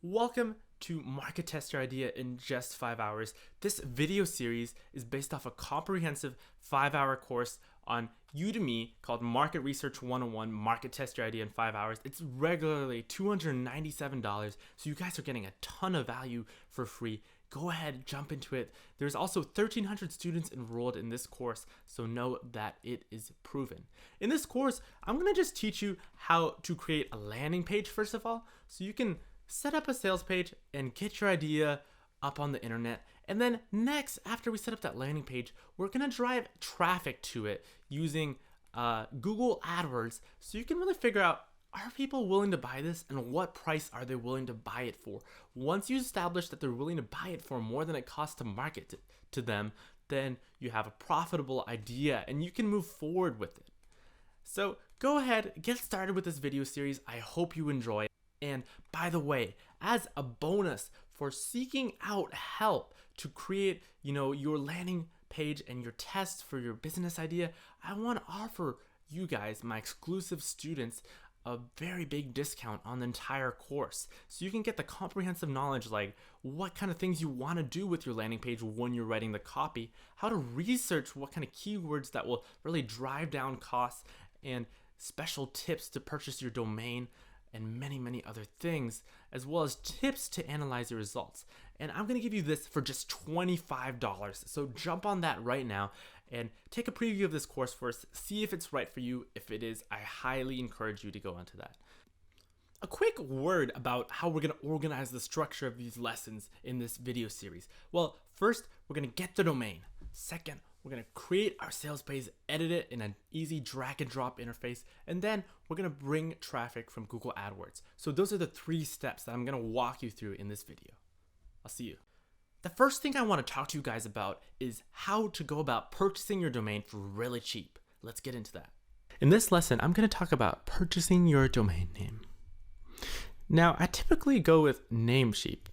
Welcome to Market Test Your Idea in just 5 hours. This video series is based off a comprehensive 5-hour course on Udemy called Market Research 101, Market Test Your Idea in 5 hours. It's regularly $297, so you guys are getting a ton of value for free. Go ahead, jump into it. There's also 1,300 students enrolled in this course, so know that it is proven. In this course, I'm gonna just teach you how to create a landing page first of all, so you can set up a sales page and get your idea up on the internet. And then next, after we set up that landing page, we're gonna drive traffic to it using Google AdWords, so you can really figure out, are people willing to buy this and what price are they willing to buy it for? Once you establish that they're willing to buy it for more than it costs to market to them, then you have a profitable idea and you can move forward with it. So go ahead, get started with this video series. I hope you enjoy it. And by the way, as a bonus for seeking out help to create, your landing page and your test for your business idea, I want to offer you guys, my exclusive students, a very big discount on the entire course. So you can get the comprehensive knowledge, like what kind of things you want to do with your landing page when you're writing the copy, how to research what kind of keywords that will really drive down costs, and special tips to purchase your domain, and many, many other things, as well as tips to analyze your results. And I'm gonna give you this for just $25. So jump on that right now and take a preview of this course first, see if it's right for you. If it is, I highly encourage you to go onto that. A quick word about how we're gonna organize the structure of these lessons in this video series. Well, first, we're gonna get the domain. Second, we're gonna create our sales page, edit it in an easy drag and drop interface, and then we're gonna bring traffic from Google AdWords. So those are the 3 steps that I'm gonna walk you through in this video. I'll see you. The first thing I wanna talk to you guys about is how to go about purchasing your domain for really cheap. Let's get into that. In this lesson, I'm gonna talk about purchasing your domain name. Now, I typically go with Namecheap,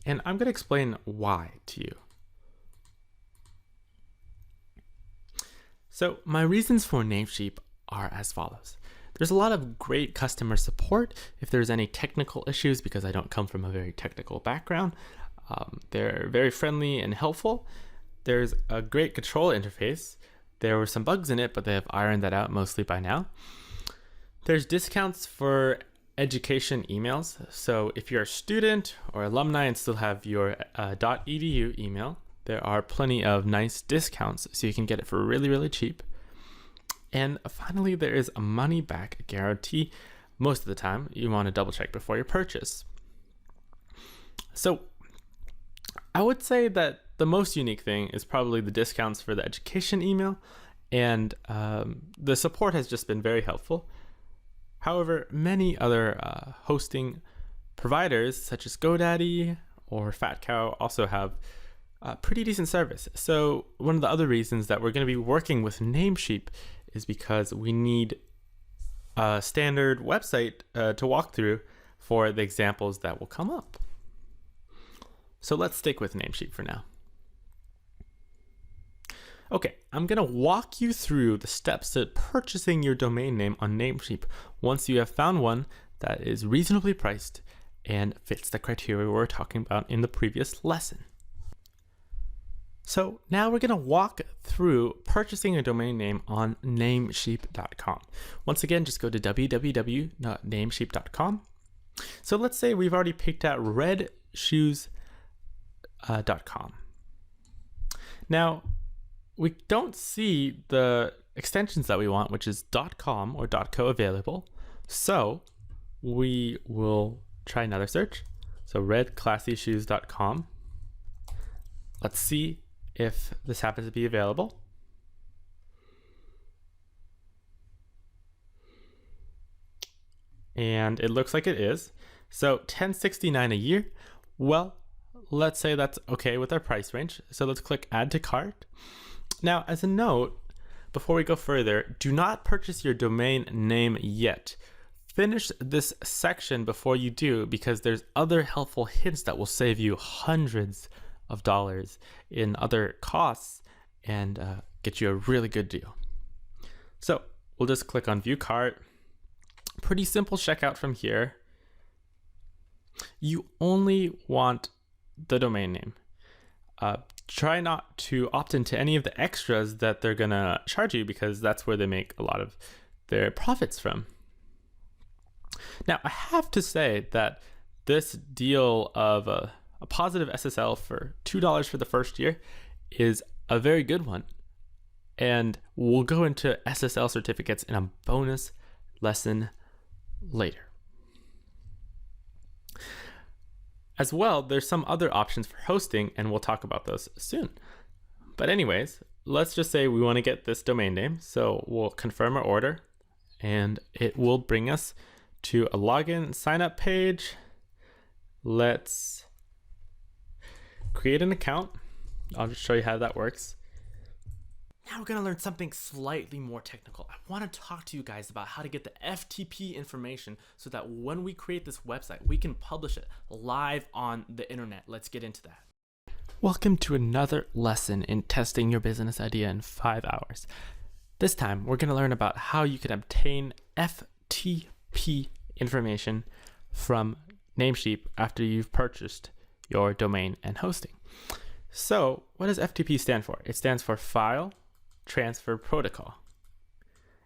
and I'm gonna explain why to you. So my reasons for Namecheap are as follows. There's a lot of great customer support if there's any technical issues, because I don't come from a very technical background. They're very friendly and helpful. There's a great control interface. There were some bugs in it, but they have ironed that out mostly by now. There's discounts for education emails. So if you're a student or alumni and still have your .edu email, there are plenty of nice discounts, so you can get it for really, really cheap. And finally, there is a money back guarantee. Most of the time, you want to double check before your purchase. So I would say that the most unique thing is probably the discounts for the education email, and the support has just been very helpful. However, many other hosting providers, such as GoDaddy or FatCow, also have pretty decent service. So one of the other reasons that we're going to be working with Namecheap is because we need a standard website to walk through for the examples that will come up. So let's stick with Namecheap for now. Okay, I'm going to walk you through the steps to purchasing your domain name on Namecheap once you have found one that is reasonably priced and fits the criteria we were talking about in the previous lesson. So now we're going to walk through purchasing a domain name on Namecheap.com. Once again, just go to www.namecheap.com. So let's say we've already picked out redshoes.com. Now, we don't see the extensions that we want, which is .com or .co available. So we will try another search. So redclassyshoes.com. Let's see if this happens to be available. And it looks like it is. So $10.69 a year. Well, let's say that's okay with our price range. So let's click add to cart. Now, as a note, before we go further, do not purchase your domain name yet. Finish this section before you do, because there's other helpful hints that will save you hundreds of dollars in other costs and get you a really good deal. So we'll just click on view cart. Pretty simple checkout from here. You only want the domain name. Try not to opt into any of the extras that they're gonna charge you, because that's where they make a lot of their profits from. Now, I have to say that this deal of a positive SSL for $2 for the first year is a very good one. And we'll go into SSL certificates in a bonus lesson later. As well, there's some other options for hosting, and we'll talk about those soon. But anyways, let's just say we want to get this domain name. So we'll confirm our order, and it will bring us to a login sign up page. Let's create an account. I'll just show you how that works. Now we're going to learn something slightly more technical. I want to talk to you guys about how to get the FTP information so that when we create this website, we can publish it live on the internet. Let's get into that. Welcome to another lesson in testing your business idea in 5 hours. This time, we're going to learn about how you can obtain FTP information from Namecheap after you've purchased your domain and hosting. So what does FTP stand for? It stands for File Transfer Protocol.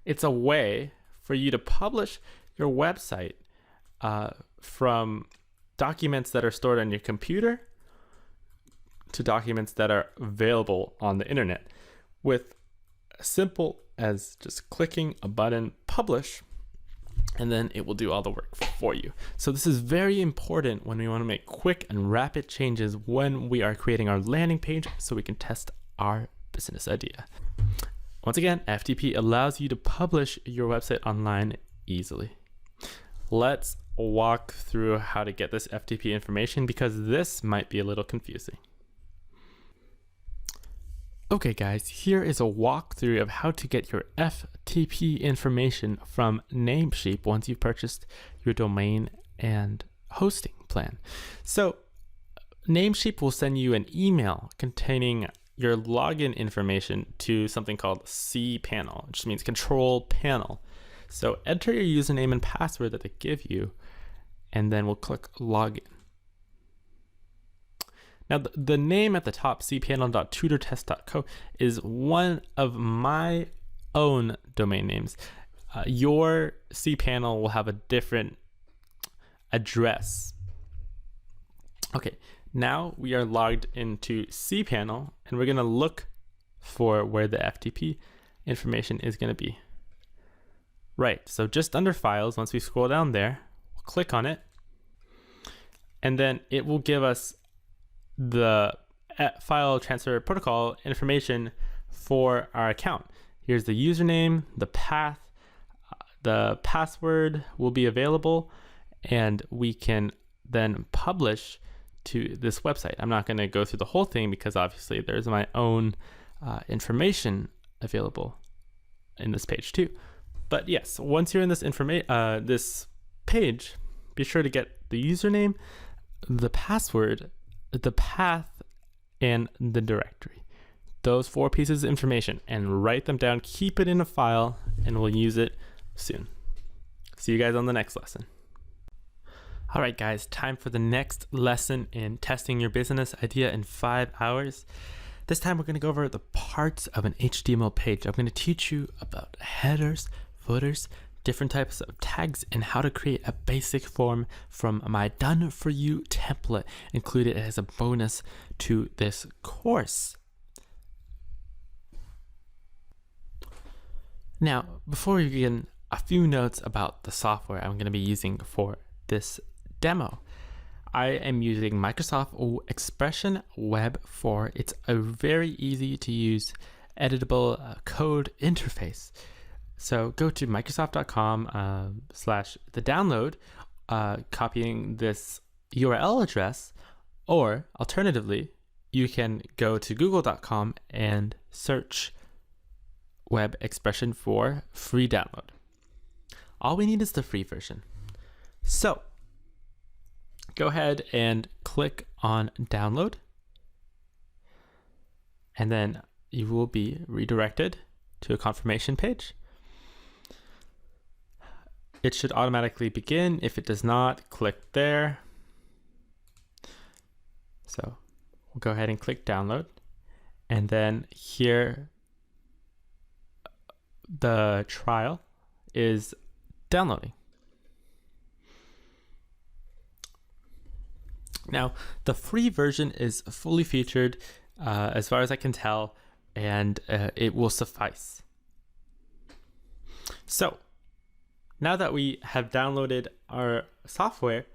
It's a way for you to publish your website from documents that are stored on your computer to documents that are available on the internet with as simple as just clicking a button, publish, and then it will do all the work for you. So this is very important when we want to make quick and rapid changes when we are creating our landing page so we can test our business idea. Once again, FTP allows you to publish your website online easily. Let's walk through how to get this FTP information, because this might be a little confusing. Okay guys, here is a walkthrough of how to get your FTP information from Namecheap once you've purchased your domain and hosting plan. So Namecheap will send you an email containing your login information to something called cPanel, which means control panel. So enter your username and password that they give you, and then we'll click login. Now the name at the top, cpanel.tutortest.co, is one of my own domain names. Your cPanel will have a different address. Okay, now we are logged into cPanel, and we're going to look for where the FTP information is going to be. Right, so just under Files, once we scroll down there, we'll click on it, and then it will give us the file transfer protocol information for our account. Here's the username, the path, the password will be available, and we can then publish to this website. I'm not going to go through the whole thing because obviously there's my own information available in this page too. But yes, once you're in this this page, be sure to get the username, the password, the path, and the directory. Those 4 pieces of information, and write them down, keep it in a file, and we'll use it soon. See you guys on the next lesson. All right, guys, time for the next lesson in testing your business idea in 5 hours. This time we're going to go over the parts of an HTML page. I'm going to teach you about headers, footers, different types of tags, and how to create a basic form from my done for you template included as a bonus to this course. Now, before we begin, a few notes about the software I'm going to be using for this demo. I am using Microsoft Expression Web 4. It's a very easy to use editable code interface. So go to microsoft.com/the download, copying this URL address, or alternatively, you can go to google.com and search Web Expression for free download. All we need is the free version. So go ahead and click on download, and then you will be redirected to a confirmation page. It should automatically begin. If it does not, click there. So we'll go ahead and click download, and then here the trial is downloading. Now, the free version is fully featured as far as I can tell, and it will suffice. So now that we have downloaded our software,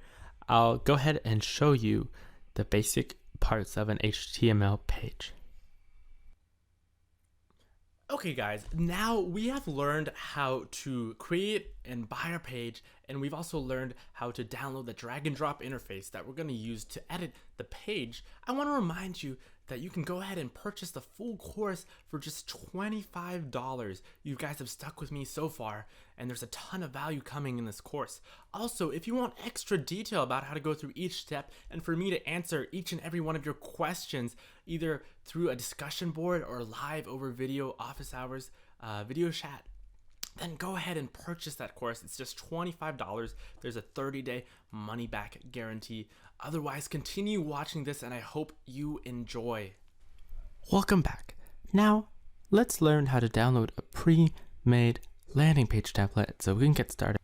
I'll go ahead and show you the basic parts of an HTML page. Okay guys, now we have learned how to create and buy our page, and we've also learned how to download the drag and drop interface that we're going to use to edit the page. I want to remind you that you can go ahead and purchase the full course for just $25. You guys have stuck with me so far, and there's a ton of value coming in this course. Also, if you want extra detail about how to go through each step and for me to answer each and every one of your questions, either through a discussion board or live over video office hours, video chat, then go ahead and purchase that course. It's just $25. There's a 30-day money-back guarantee. Otherwise, continue watching this, and I hope you enjoy. Welcome back. Now, let's learn how to download a pre-made landing page template so we can get started.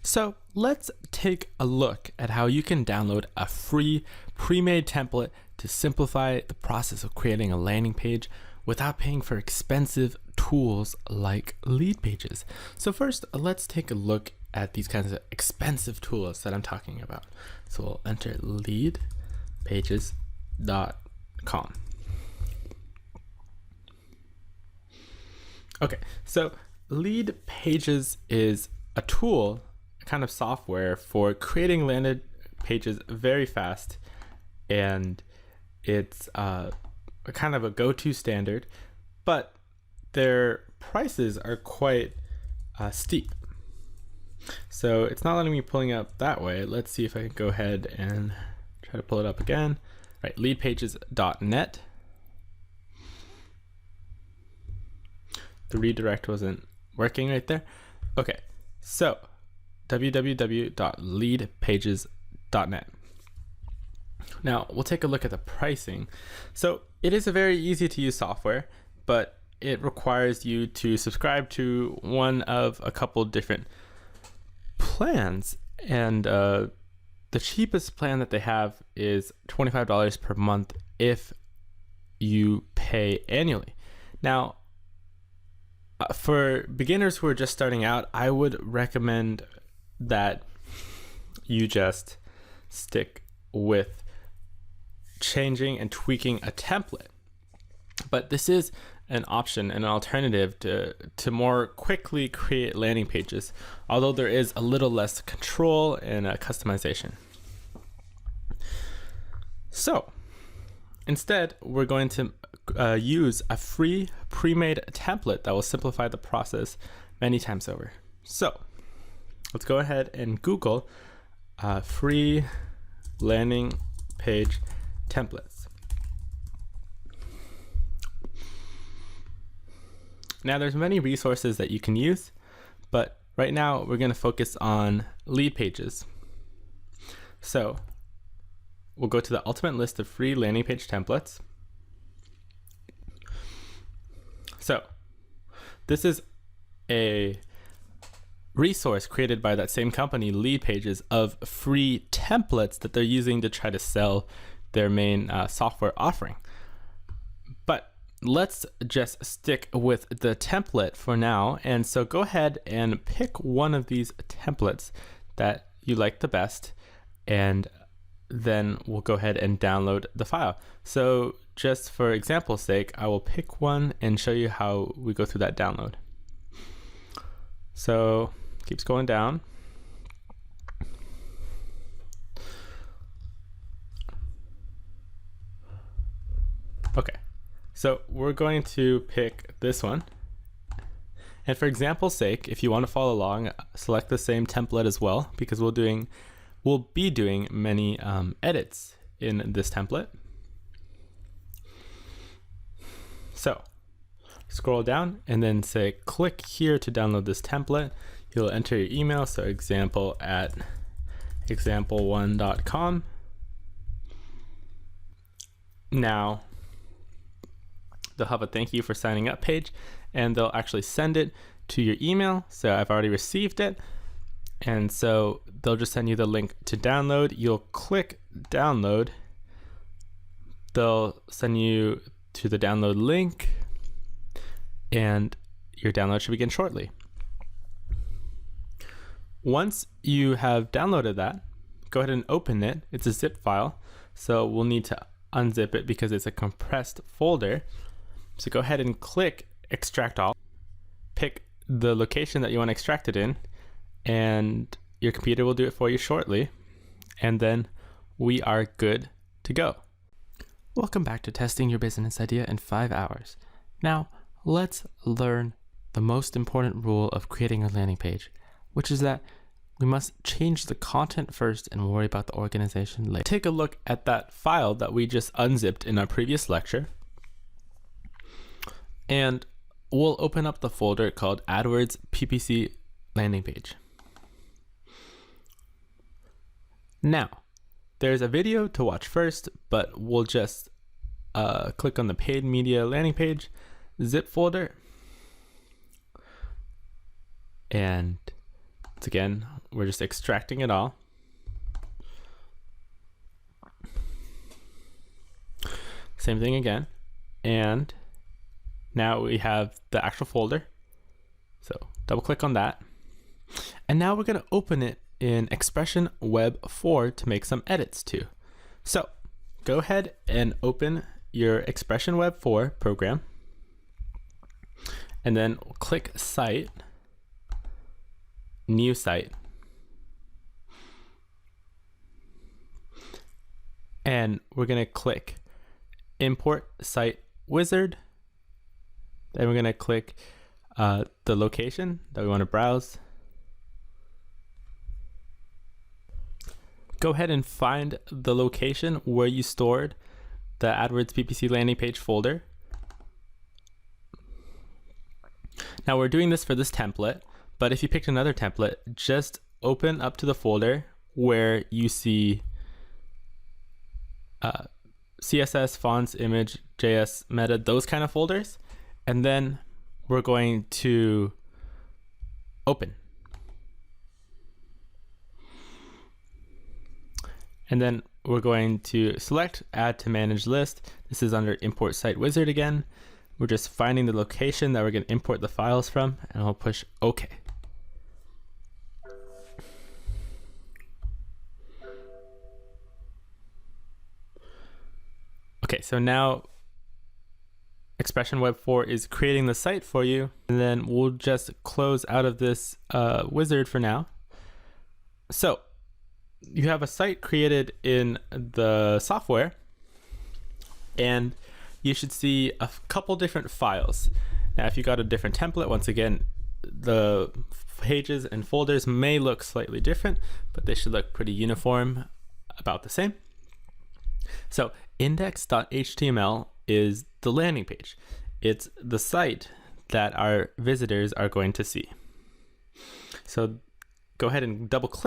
So let's take a look at how you can download a free pre-made template to simplify the process of creating a landing page without paying for expensive tools like lead pages. So first, let's take a look at these kinds of expensive tools that I'm talking about. So we'll enter leadpages.com. Okay, so Lead Pages is a tool, a kind of software for creating landing pages very fast, and it's a kind of a go-to standard, but their prices are quite steep. So it's not letting me pulling up that way. Let's see if I can go ahead and try to pull it up again. Right, leadpages.net. The redirect wasn't working right there. Okay, so www.leadpages.net. Now we'll take a look at the pricing. So it is a very easy to use software, but it requires you to subscribe to one of a couple different plans, and the cheapest plan that they have is $25 per month if you pay annually. Now, for beginners who are just starting out, I would recommend that you just stick with changing and tweaking a template. But this is an option and an alternative to more quickly create landing pages, although there is a little less control and customization. So instead, we're going to use a free pre-made template that will simplify the process many times over. So let's go ahead and Google free landing page templates. Now there's many resources that you can use, but right now we're going to focus on lead pages. So we'll go to the ultimate list of free landing page templates. So this is a resource created by that same company, Lead Pages, of free templates that they're using to try to sell their main software offering. But let's just stick with the template for now. And so go ahead and pick one of these templates that you like the best, and then we'll go ahead and download the file. So just for example's sake, I will pick one and show you how we go through that download. So keeps going down. Okay, so we're going to pick this one. And for example's sake, if you want to follow along, select the same template as well, because we'll be doing many edits in this template. So scroll down and then say click here to download this template. You'll enter your email, so example@example1.com. Now they'll have a thank you for signing up page, and they'll actually send it to your email. So I've already received it. And so they'll just send you the link to download. You'll click download. They'll send you to the download link, and your download should begin shortly. Once you have downloaded that, go ahead and open it. It's a zip file, so we'll need to unzip it because it's a compressed folder. So go ahead and click extract all. Pick the location that you want to extract it in, and your computer will do it for you shortly. And then we are good to go. Welcome back to Testing Your Business Idea in 5 hours. Now, let's learn the most important rule of creating a landing page, which is that we must change the content first and worry about the organization later. Take a look at that file that we just unzipped in our previous lecture. And we'll open up the folder called AdWords PPC landing page. Now, there's a video to watch first, but we'll just click on the paid media landing page, zip folder. And once again, we're just extracting it all. Same thing again. And now we have the actual folder. So double click on that. And now we're going to open it in Expression Web 4 to make some edits to. So go ahead and open your Expression Web 4 program. And then click Site, New Site. And we're going to click Import Site Wizard. Then we're going to click the location that we want to browse. Go ahead and find the location where you stored the AdWords PPC landing page folder. Now we're doing this for this template, but if you picked another template, just open up to the folder where you see CSS, fonts, image, JS, meta, those kind of folders. And then we're going to open. And then we're going to select Add to Manage List. This is under Import Site Wizard again. We're just finding the location that we're going to import the files from, and I'll push OK. Okay, so now Expression Web 4 is creating the site for you, and then we'll just close out of this wizard for now. So you have a site created in the software, and you should see a couple different files. Now, if you got a different template, once again, the pages and folders may look slightly different, but they should look pretty uniform, about the same. So index.html is the landing page. It's the site that our visitors are going to see. So go ahead and double click.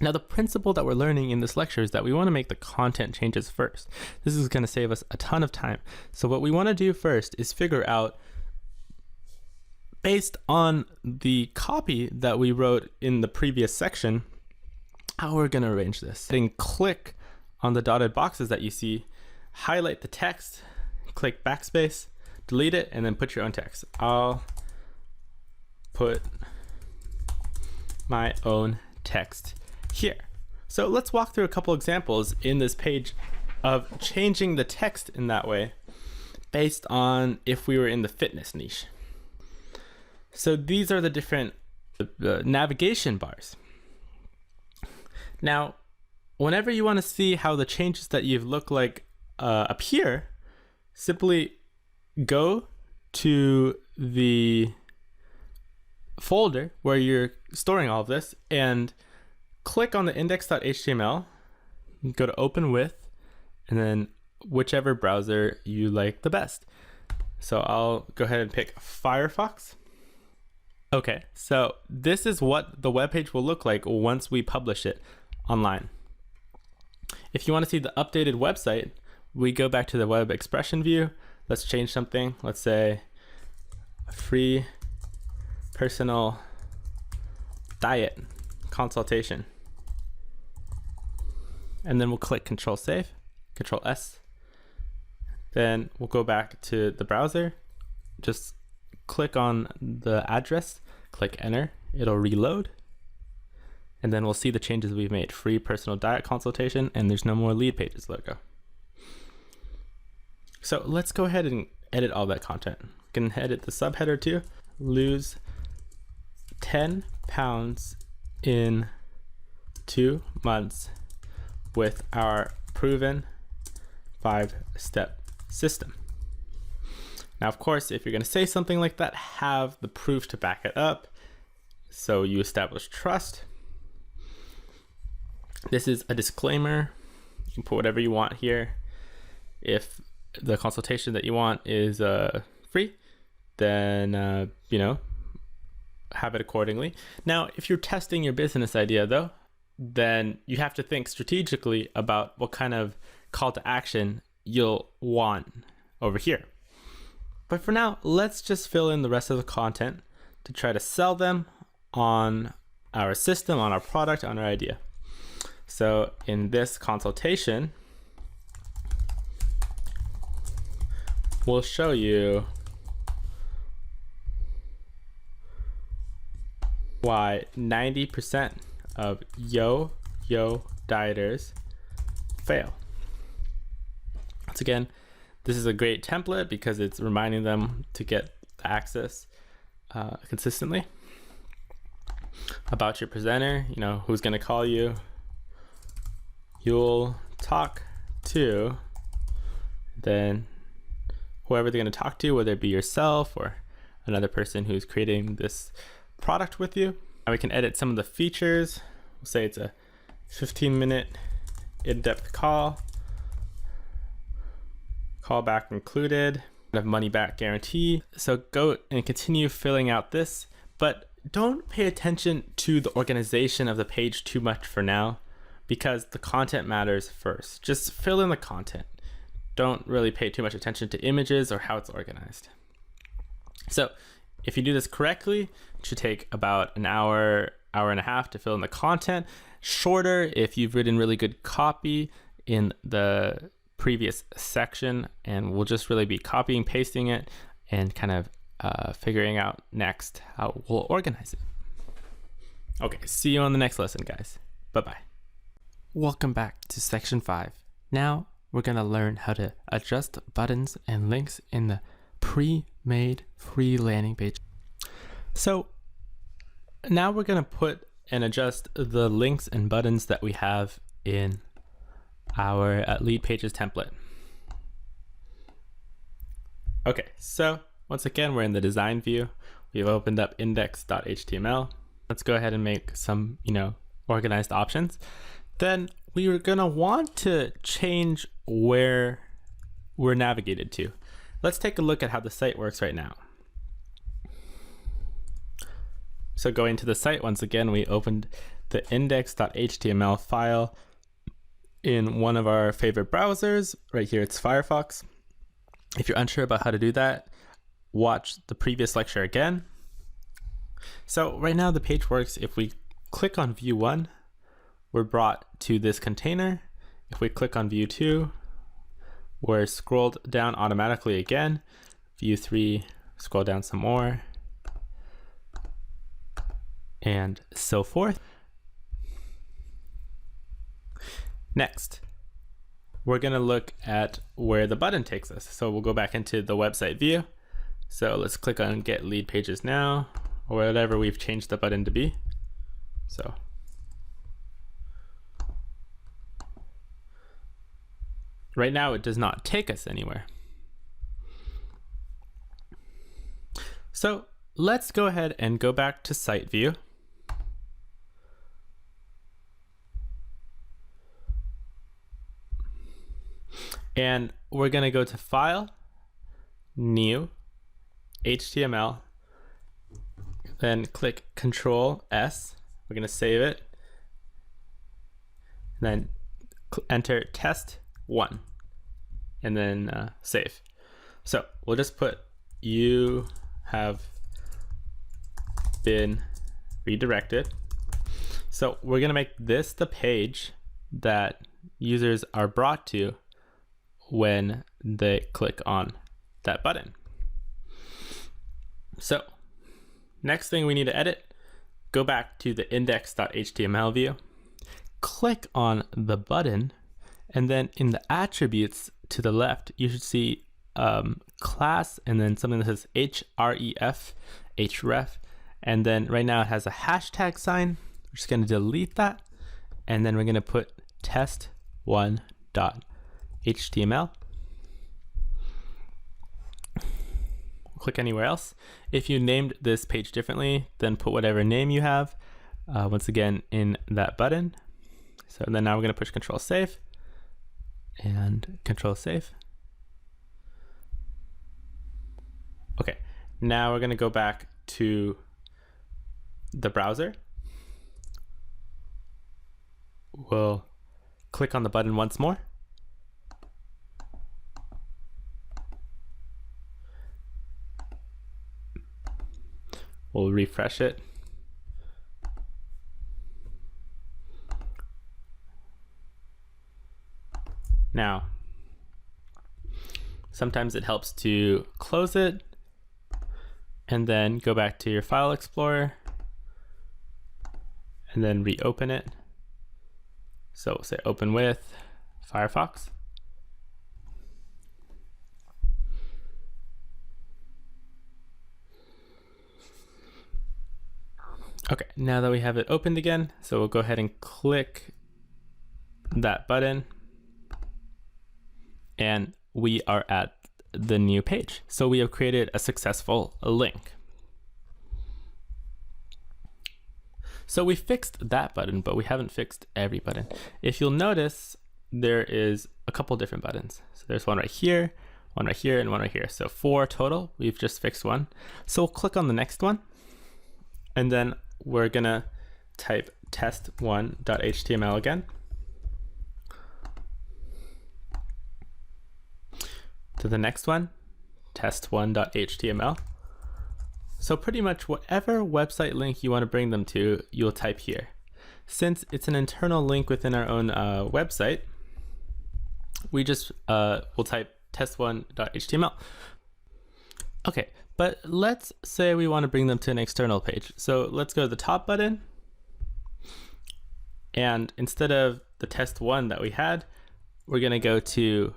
Now the principle that we're learning in this lecture is that we want to make the content changes first. This is going to save us a ton of time. So what we want to do first is figure out, based on the copy that we wrote in the previous section, how we're going to arrange this. Then click on the dotted boxes that you see, highlight the text, click backspace, delete it, and then put your own text. I'll put my own text here. So let's walk through a couple examples in this page of changing the text in that way based on if we were in the fitness niche. So these are the different navigation bars. Now, whenever you want to see how the changes that you've looked like appear, simply go to the folder where you're storing all of this and click on the index.html, go to open with, and then whichever browser you like the best. So I'll go ahead and pick Firefox. Okay, so this is what the web page will look like once we publish it online. If you want to see the updated website, we go back to the web expression view. Let's change something. Let's say free personal diet consultation. And then we'll click Control Save, Control S. Then we'll go back to the browser. Just click on the address, click Enter. It'll reload. And then we'll see the changes we've made. Free personal diet consultation, and there's no more lead pages logo. So let's go ahead and edit all that content. We can edit the subheader too. Lose 10 pounds in 2 months with our proven 5-step system. Now, of course, if you're going to say something like that, have the proof to back it up. So you establish trust. This is a disclaimer. You can put whatever you want here. If the consultation that you want is free, then have it accordingly. Now, if you're testing your business idea though, then you have to think strategically about what kind of call to action you'll want over here. But for now, let's just fill in the rest of the content to try to sell them on our system, on our product, on our idea. So in this consultation, we'll show you why 90% of yo-yo dieters fail. Once again, this is a great template because it's reminding them to get access consistently. About your presenter, who's going to call you. You'll talk to then whoever they're going to talk to, whether it be yourself or another person who's creating this product with you. Now we can edit some of the features. We'll say it's a 15-minute in-depth call. Callback included. Have money back guarantee. So go and continue filling out this, but don't pay attention to the organization of the page too much for now, because the content matters first. Just fill in the content. Don't really pay too much attention to images or how it's organized. So if you do this correctly, it should take about an hour, hour and a half to fill in the content. Shorter if you've written really good copy in the previous section, and we'll just really be copying, pasting it, and kind of figuring out next how we'll organize it. Okay, see you on the next lesson, guys. Bye-bye. Welcome back to section 5. Now we're going to learn how to adjust buttons and links in the pre-made free landing page. So now we're going to put and adjust the links and buttons that we have in our lead pages template. Okay, so once again, we're in the design view. We've opened up index.html. Let's go ahead and make some, organized options. Then we are gonna want to change where we're navigated to. Let's take a look at how the site works right now. So going to the site, once again, we opened the index.html file in one of our favorite browsers. Right here, it's Firefox. If you're unsure about how to do that, watch the previous lecture again. So right now the page works. If we click on view 1, we're brought to this container. If we click on view 2, we're scrolled down automatically again. View 3, scroll down some more, and so forth. Next, we're going to look at where the button takes us. So we'll go back into the website view. So let's click on Get Lead Pages Now, or whatever we've changed the button to be. So right now it does not take us anywhere. So let's go ahead and go back to site view. And we're going to go to File, New, HTML, then click Control S. We're going to save it. And then enter test 1. and then save. So we'll just put you have been redirected. So we're gonna make this the page that users are brought to when they click on that button. So next thing we need to edit, go back to the index.html view, click on the button, and then in the attributes to the left, you should see class and then something that says href, and then right now it has a hashtag sign. We're just going to delete that, and then we're going to put test1.html. Click anywhere else. If you named this page differently, then put whatever name you have once again in that button. So then now we're going to push Control Save and Control Save. Okay, now we're going to go back to the browser. We'll click on the button once more. We'll refresh it. Now, sometimes it helps to close it and then go back to your File Explorer and then reopen it. So we'll say open with Firefox. Okay, now that we have it opened again, so we'll go ahead and click that button, and we are at the new page. So we have created a successful link. So we fixed that button, but we haven't fixed every button. If you'll notice, there is a couple different buttons. So there's one right here, and one right here. So 4 total. We've just fixed one. So we'll click on the next one, and then we're gonna type test1.html again. To the next one, test1.html. So pretty much whatever website link you want to bring them to, you'll type here. Since it's an internal link within our own website, we just will type test1.html. Okay, but let's say we want to bring them to an external page. So let's go to the top button, and instead of the test1 that we had, we're going to go to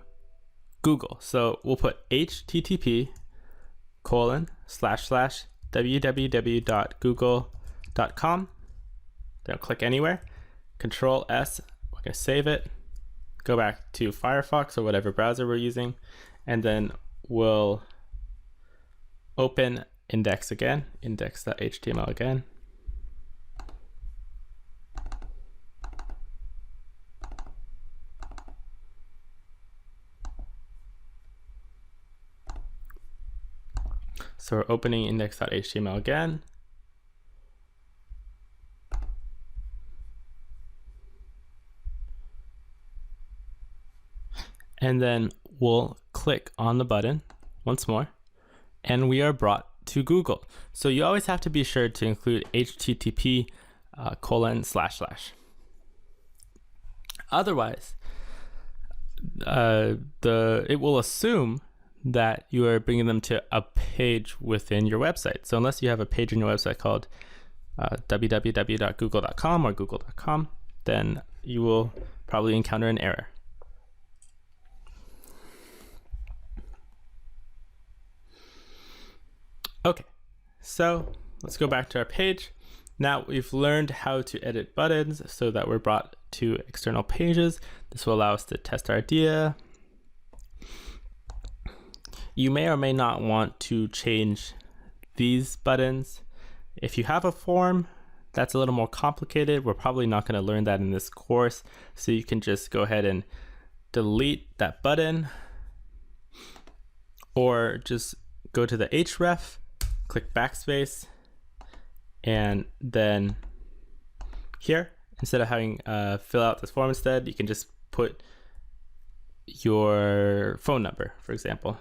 Google. So we'll put http://www.google.com. Then click anywhere. Control S. We're going to save it. Go back to Firefox or whatever browser we're using, and then we'll open index again, index.html again. So we're opening index.html again. And then we'll click on the button once more, and we are brought to Google. So you always have to be sure to include http://. Otherwise, it will assume that you are bringing them to a page within your website. So unless you have a page in your website called www.google.com or google.com, then you will probably encounter an error. Okay, so let's go back to our page. Now we've learned how to edit buttons so that we're brought to external pages. This will allow us to test our idea. You may or may not want to change these buttons. If you have a form, that's a little more complicated. We're probably not going to learn that in this course. So you can just go ahead and delete that button, or just go to the href, click backspace, and then here, instead of having fill out this form instead, you can just put your phone number, for example.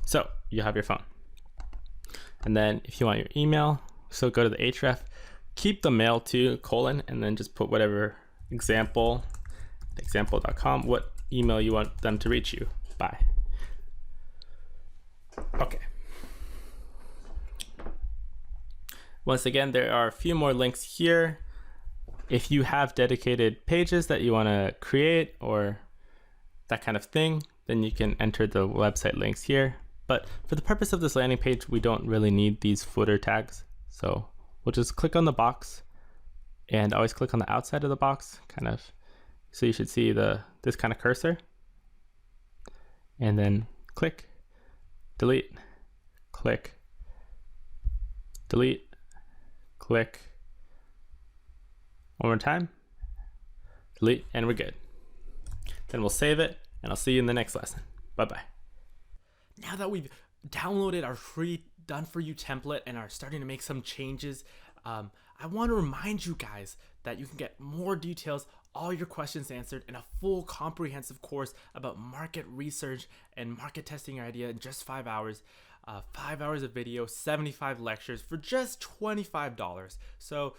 So you have your phone. And then if you want your email, so go to the href, keep the mail to : and then just put whatever example.com, what email you want them to reach you by. Okay. Once again, there are a few more links here. If you have dedicated pages that you want to create or that kind of thing, then you can enter the website links here. But for the purpose of this landing page, we don't really need these footer tags. So we'll just click on the box and always click on the outside of the box, kind of. So you should see this kind of cursor. And then click, delete, click, delete, click. One more time, delete, and we're good. Then we'll save it, and I'll see you in the next lesson. Bye-bye. Now that we've downloaded our free done for you template and are starting to make some changes, I want to remind you guys that you can get more details, all your questions answered in a full comprehensive course about market research and market testing your idea in just 5 hours. 5 hours of video, 75 lectures for just $25. So,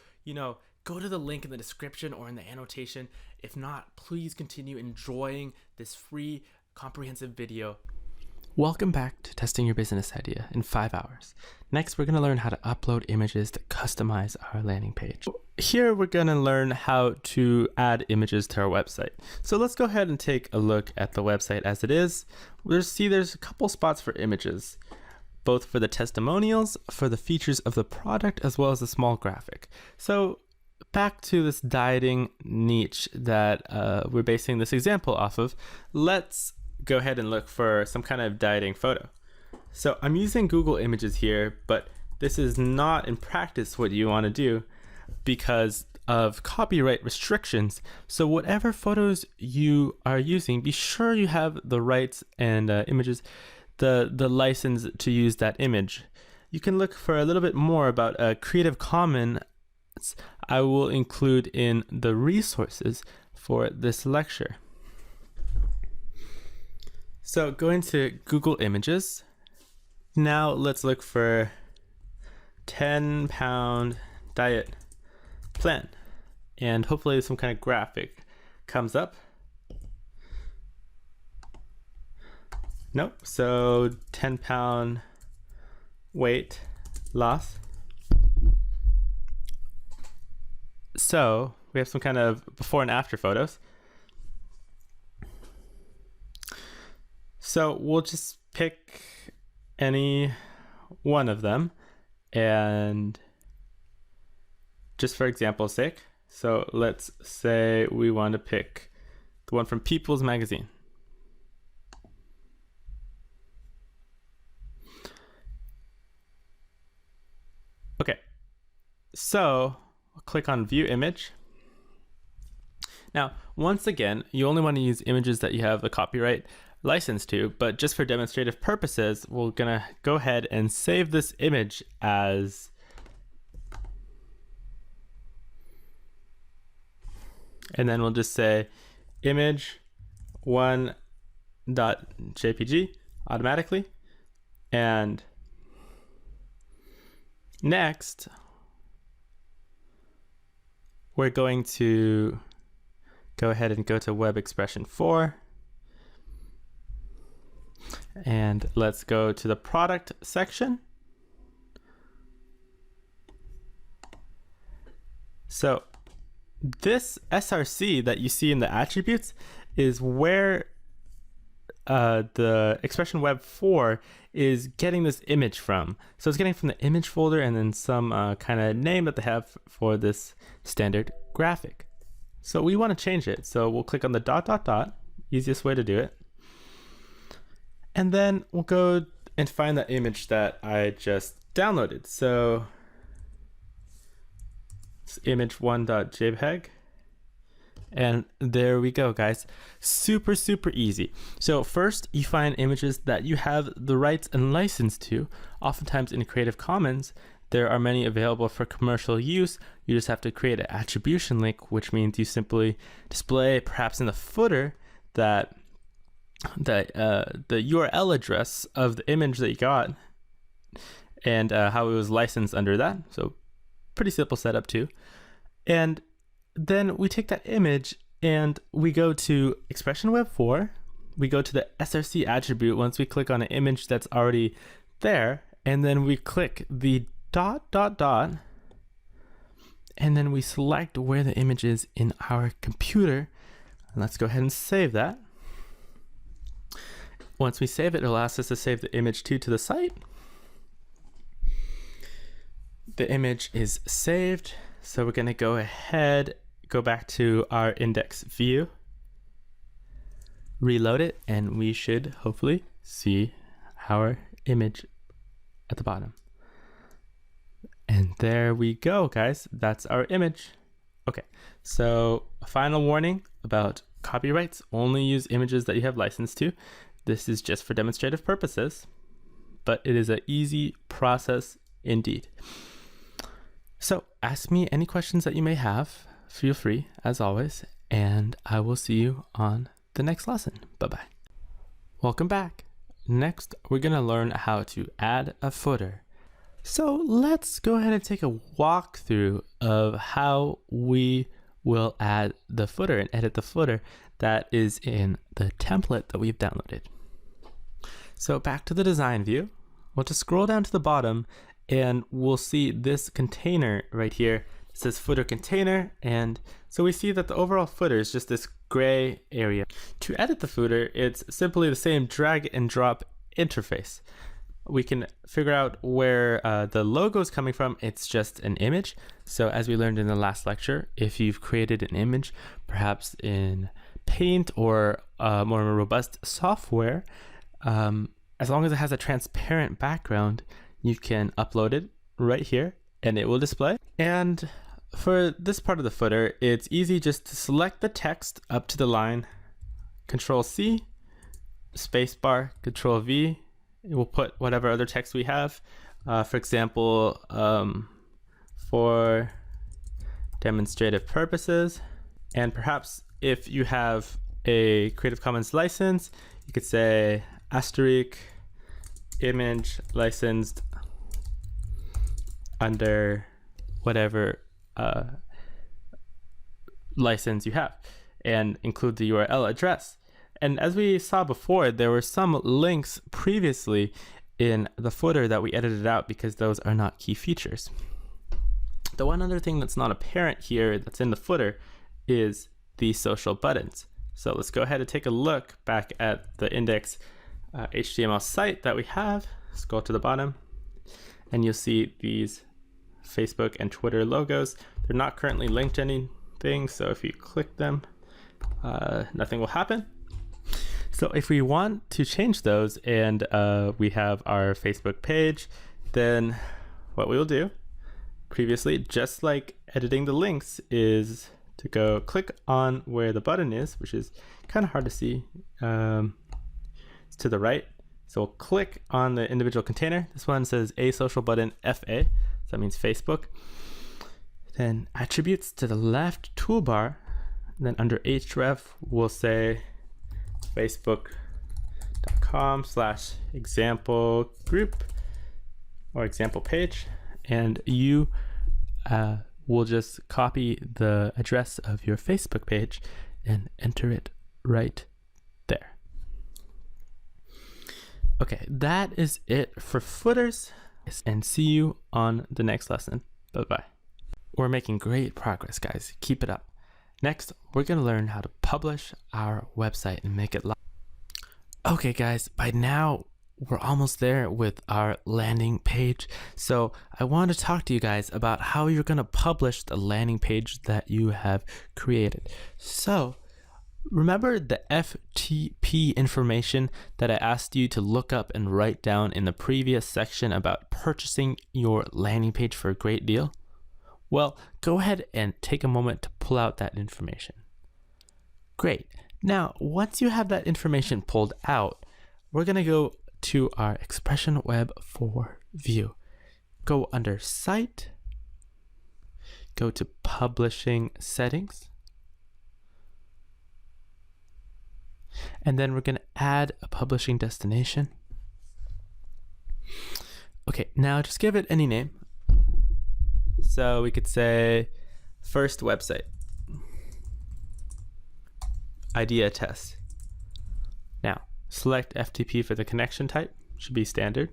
go to the link in the description or in the annotation. If not, please continue enjoying this free comprehensive video. Welcome back to Testing Your Business Idea in 5 hours. Next, we're going to learn how to upload images to customize our landing page. Here, we're going to learn how to add images to our website. So let's go ahead and take a look at the website as it is. There's a couple spots for images, both for the testimonials, for the features of the product, as well as a small graphic. So back to this dieting niche that we're basing this example off of, let's go ahead and look for some kind of dieting photo. So I'm using Google Images here, but this is not in practice what you want to do because of copyright restrictions. So whatever photos you are using, be sure you have the rights and images, the license to use that image. You can look for a little bit more about Creative Commons. I will include in the resources for this lecture. So go into Google Images. Now let's look for 10-pound diet plan. And hopefully some kind of graphic comes up. Nope, so 10-pound weight loss. So we have some kind of before and after photos. So we'll just pick any one of them, and just for example's sake, so let's say we want to pick the one from People's Magazine. Okay, so I'll click on View Image. Now, once again, you only want to use images that you have a copyright license to, but just for demonstrative purposes, we're gonna go ahead and save this image as and then we'll just say image 1.jpg automatically. And next, we're going to go ahead and go to Web Expression 4. And let's go to the product section. So this SRC that you see in the attributes is where the Expression Web 4 is getting this image from. So it's getting from the image folder and then some kind of name that they have for this standard graphic. So we want to change it. So we'll click on the ... Easiest way to do it. And then we'll go and find that image that I just downloaded. So it's image1.jpg. And there we go, guys. Super, super easy. So first, you find images that you have the rights and license to, oftentimes in Creative Commons. There are many available for commercial use. You just have to create an attribution link, which means you simply display perhaps in the footer that the URL address of the image that you got and how it was licensed under that. So pretty simple setup too. And then we take that image and we go to Expression Web 4. We go to the src attribute once we click on an image that's already there, and then we click the ... and then we select where the image is in our computer. And let's go ahead and save that. Once we save it, it'll ask us to save the image to the site. The image is saved. So we're going to go ahead, go back to our index view, reload it, and we should hopefully see our image at the bottom. And there we go, guys. That's our image. Okay, so a final warning about copyrights: only use images that you have license to. This is just for demonstrative purposes, but it is an easy process indeed. So ask me any questions that you may have. Feel free, as always, and I will see you on the next lesson. Bye-bye. Welcome back. Next, we're going to learn how to add a footer. So let's go ahead and take a walkthrough of how we will add the footer and edit the footer that is in the template that we've downloaded. So back to the design view, we'll just scroll down to the bottom and we'll see this container right here. It says footer container, and so we see that the overall footer is just this gray area. To edit the footer, it's simply the same drag and drop interface. We can figure out where the logo is coming from. It's just an image. So as we learned in the last lecture, if you've created an image, perhaps in Paint or more robust software, as long as it has a transparent background, you can upload it right here and it will display. And for this part of the footer, it's easy just to select the text up to the line, Control C, spacebar, Control V. It will put whatever other text we have. For example, for demonstrative purposes, and perhaps if you have a Creative Commons license, you could say asterisk image licensed under whatever license you have, and include the URL address. And as we saw before, there were some links previously in the footer that we edited out because those are not key features. The one other thing that's not apparent here that's in the footer is the social buttons. So let's go ahead and take a look back at the index HTML site that we have. Scroll to the bottom and you'll see these Facebook and Twitter logos. They're not currently linked to anything, so if you click them, nothing will happen. So if we want to change those and we have our Facebook page, then what we will do previously, just like editing the links, is to go click on where the button is, which is kind of hard to see. It's to the right. So we'll click on the individual container. This one says a social button FA, so that means Facebook. Then attributes to the left toolbar. And then under href, we'll say facebook.com/example group or example page, and you will just copy the address of your Facebook page and enter it right there. Okay, that is it for footers, and see you on the next lesson. Bye-bye. We're making great progress, guys. Keep it up. Next, we're going to learn how to publish our website and make it live. Okay, guys, by now we're almost there with our landing page. So I want to talk to you guys about how you're going to publish the landing page that you have created. So remember the FTP information that I asked you to look up and write down in the previous section about purchasing your landing page for a great deal? Well, go ahead and take a moment to pull out that information. Great. Now, once you have that information pulled out, we're going to go to our Expression Web 4 view. go under Site, go to Publishing Settings, and then we're going to add a publishing destination. Okay, now just give it any name. So we could say first website, idea test. Now select FTP for the connection type, should be standard.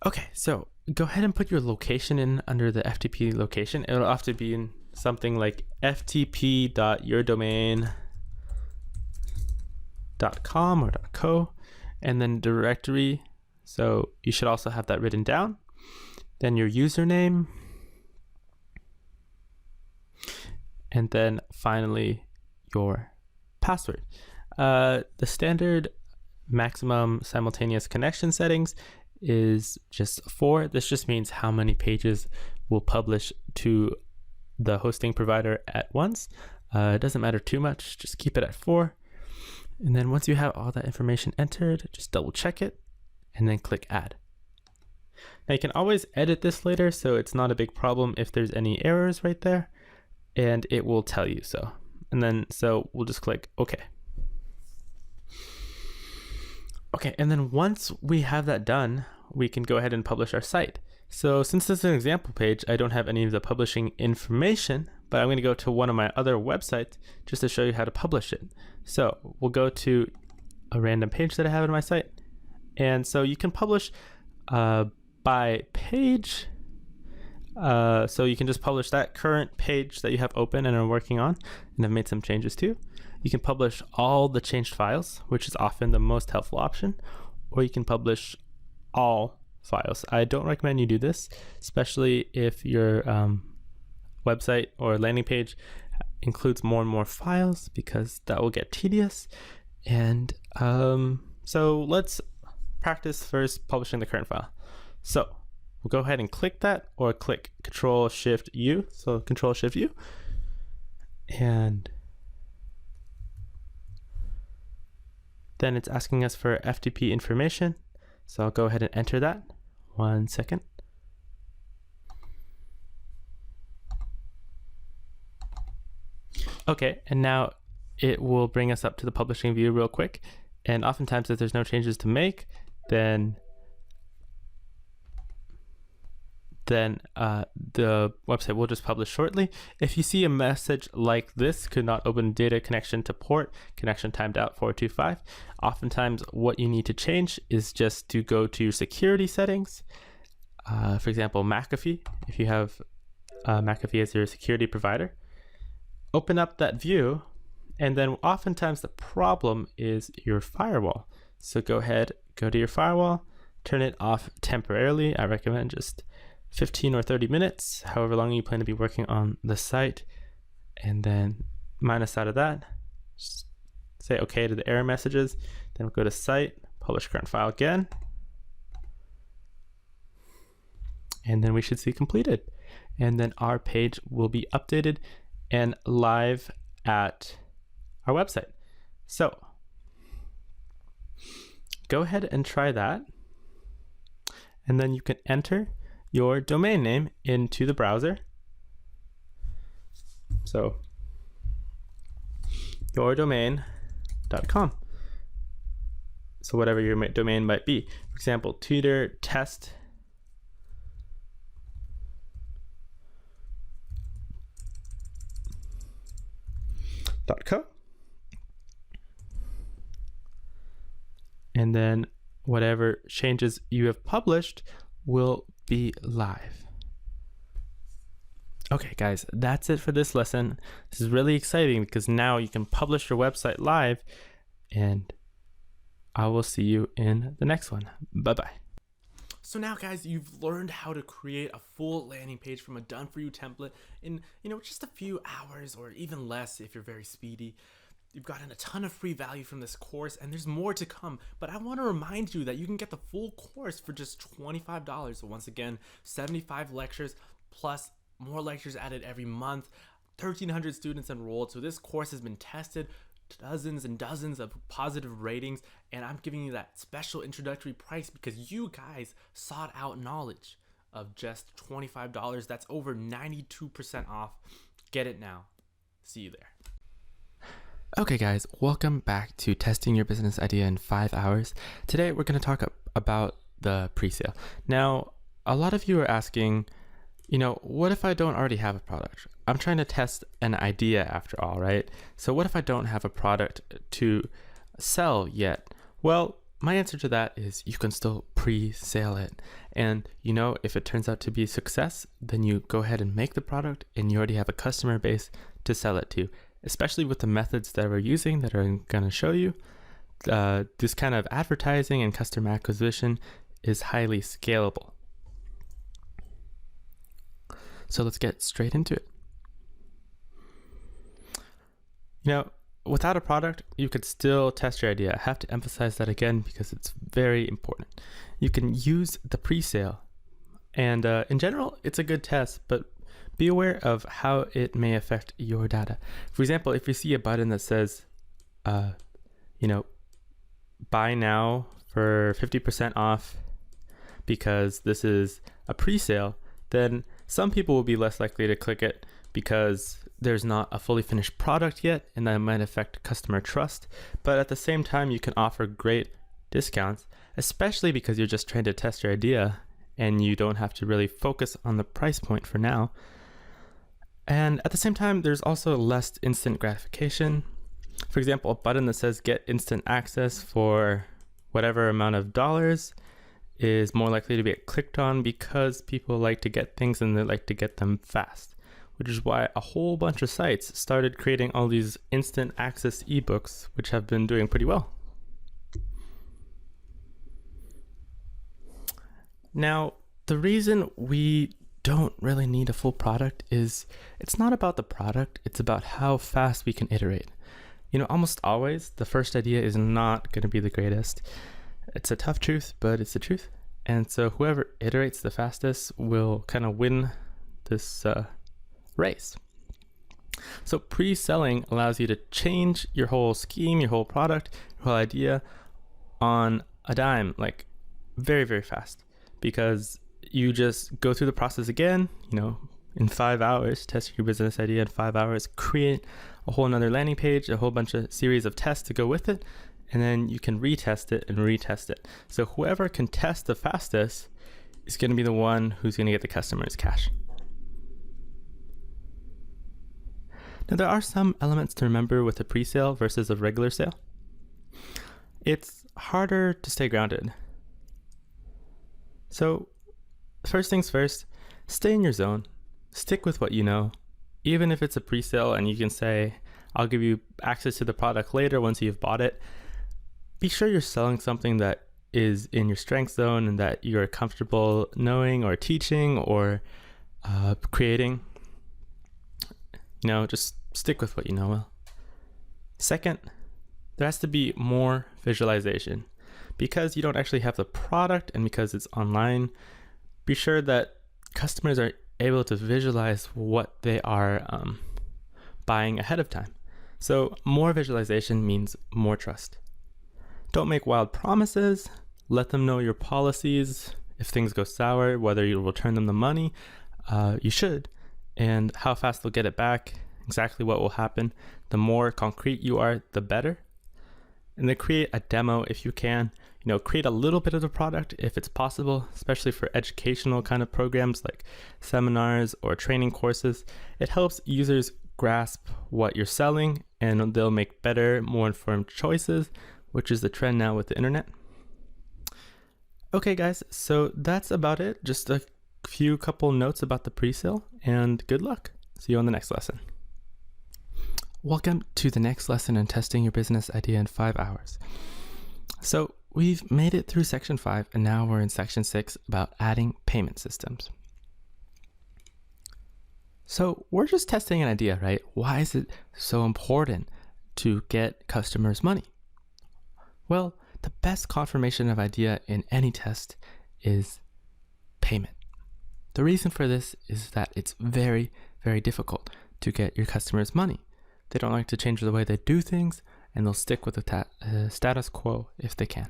Okay, so go ahead and put your location in under the FTP location. It'll often be in something like ftp.yourdomain.com or .co, and then directory. So you should also have that written down. Then your username, and then finally your password. The standard maximum simultaneous connection settings is just 4. This just means how many pages will publish to the hosting provider at once. It doesn't matter too much, just keep it at 4. And then once you have all that information entered, just double check it and then click add. Now you can always edit this later, so it's not a big problem if there's any errors right there, and it will tell you so. And then so we'll just click OK. Okay, and then once we have that done, we can go ahead and publish our site. So since this is an example page, I don't have any of the publishing information, but I'm going to go to one of my other websites just to show you how to publish it. So we'll go to a random page that I have on my site. And so you can publish by page. So you can just publish that current page that you have open and are working on, and I've made some changes too. You can publish all the changed files, which is often the most helpful option, or you can publish all files. I don't recommend you do this, especially if your website or landing page includes more and more files, because that will get tedious. And so let's practice first publishing the current file. So we'll go ahead and click that, or click Control-Shift-U. So Control-Shift-U, and then it's asking us for FTP information. So I'll go ahead and enter that. 1 second. Okay, and now it will bring us up to the publishing view real quick. And oftentimes if there's no changes to make, then the website will just publish shortly. If you see a message like this, could not open data connection to port, connection timed out 425, oftentimes what you need to change is just to go to your security settings. For example, McAfee, if you have McAfee as your security provider, open up that view, and then oftentimes the problem is your firewall. So go ahead, go to your firewall, turn it off temporarily. I recommend just 15 or 30 minutes, however long you plan to be working on the site, and then minus out of that, just say okay to the error messages. Then we'll go to site, publish current file again, and then we should see completed, and then our page will be updated and live at our website. So go ahead and try that, and then you can enter your domain name into the browser. So yourdomain.com. So whatever your domain might be. For example, tutor test .co. And then whatever changes you have published will be live. Okay guys, that's it for this lesson. This is really exciting because now you can publish your website live, and I will see you in the next one. Bye-bye. So now guys, you've learned how to create a full landing page from a done for you template in, just a few hours, or even less if you're very speedy. You've gotten a ton of free value from this course, and there's more to come, but I want to remind you that you can get the full course for just $25. So once again, 75 lectures plus more lectures added every month, 1,300 students enrolled. So this course has been tested dozens and dozens of positive ratings, and I'm giving you that special introductory price because you guys sought out knowledge of just $25. That's over 92% off. Get it now. See you there. Okay guys, welcome back to Testing Your Business Idea in 5 hours. Today we're going to talk about the pre-sale. Now, a lot of you are asking, what if I don't already have a product? I'm trying to test an idea after all, right? So what if I don't have a product to sell yet? Well, my answer to that is you can still pre-sale it. And if it turns out to be a success, then you go ahead and make the product and you already have a customer base to sell it to. Especially with the methods that we're using that I'm going to show you, this kind of advertising and customer acquisition is highly scalable. So let's get straight into it. Without a product, you could still test your idea. I have to emphasize that again because it's very important. You can use the pre-sale, and in general, it's a good test, but be aware of how it may affect your data. For example, if you see a button that says, buy now for 50% off because this is a pre-sale, then some people will be less likely to click it because there's not a fully finished product yet, and that might affect customer trust. But at the same time, you can offer great discounts, especially because you're just trying to test your idea and you don't have to really focus on the price point for now. And at the same time, there's also less instant gratification. For example, a button that says get instant access for whatever amount of dollars is more likely to be clicked on because people like to get things and they like to get them fast, which is why a whole bunch of sites started creating all these instant access ebooks, which have been doing pretty well. Now, the reason we don't really need a full product is it's not about the product, it's about how fast we can iterate. Almost always the first idea is not going to be the greatest. It's a tough truth, but it's the truth. And so whoever iterates the fastest will kind of win this race. So pre-selling allows you to change your whole scheme, your whole product, your whole idea on a dime, like very, very fast, because you just go through the process again, in 5 hours, test your business idea in 5 hours, create a whole another landing page, a whole bunch of series of tests to go with it, and then you can retest it and retest it. So whoever can test the fastest is going to be the one who's going to get the customer's cash. Now, there are some elements to remember with a pre-sale versus a regular sale. It's harder to stay grounded. So first things first, stay in your zone. Stick with what you know. Even if it's a pre-sale and you can say, I'll give you access to the product later once you've bought it, be sure you're selling something that is in your strength zone and that you're comfortable knowing or teaching or creating. Just stick with what you know well. Second, there has to be more visualization. Because you don't actually have the product and because it's online, be sure that customers are able to visualize what they are buying ahead of time. So more visualization means more trust. Don't make wild promises. Let them know your policies. If things go sour, whether you'll return them the money, you should, and how fast they'll get it back, exactly what will happen. The more concrete you are, the better. And then create a demo if you can. Create a little bit of the product if it's possible, especially for educational kind of programs like seminars or training courses. It helps users grasp what you're selling and they'll make better, more informed choices, which is the trend now with the internet. Okay guys, so that's about it. Just a few couple notes about the pre-sale, and good luck. See you on the next lesson. Welcome to the next lesson in testing your business idea in 5 hours. So we've made it through section 5 and now we're in section 6 about adding payment systems. So we're just testing an idea, right? Why is it so important to get customers money? Well, the best confirmation of idea in any test is payment. The reason for this is that it's very, very difficult to get your customers money. They don't like to change the way they do things, and they'll stick with the status quo if they can.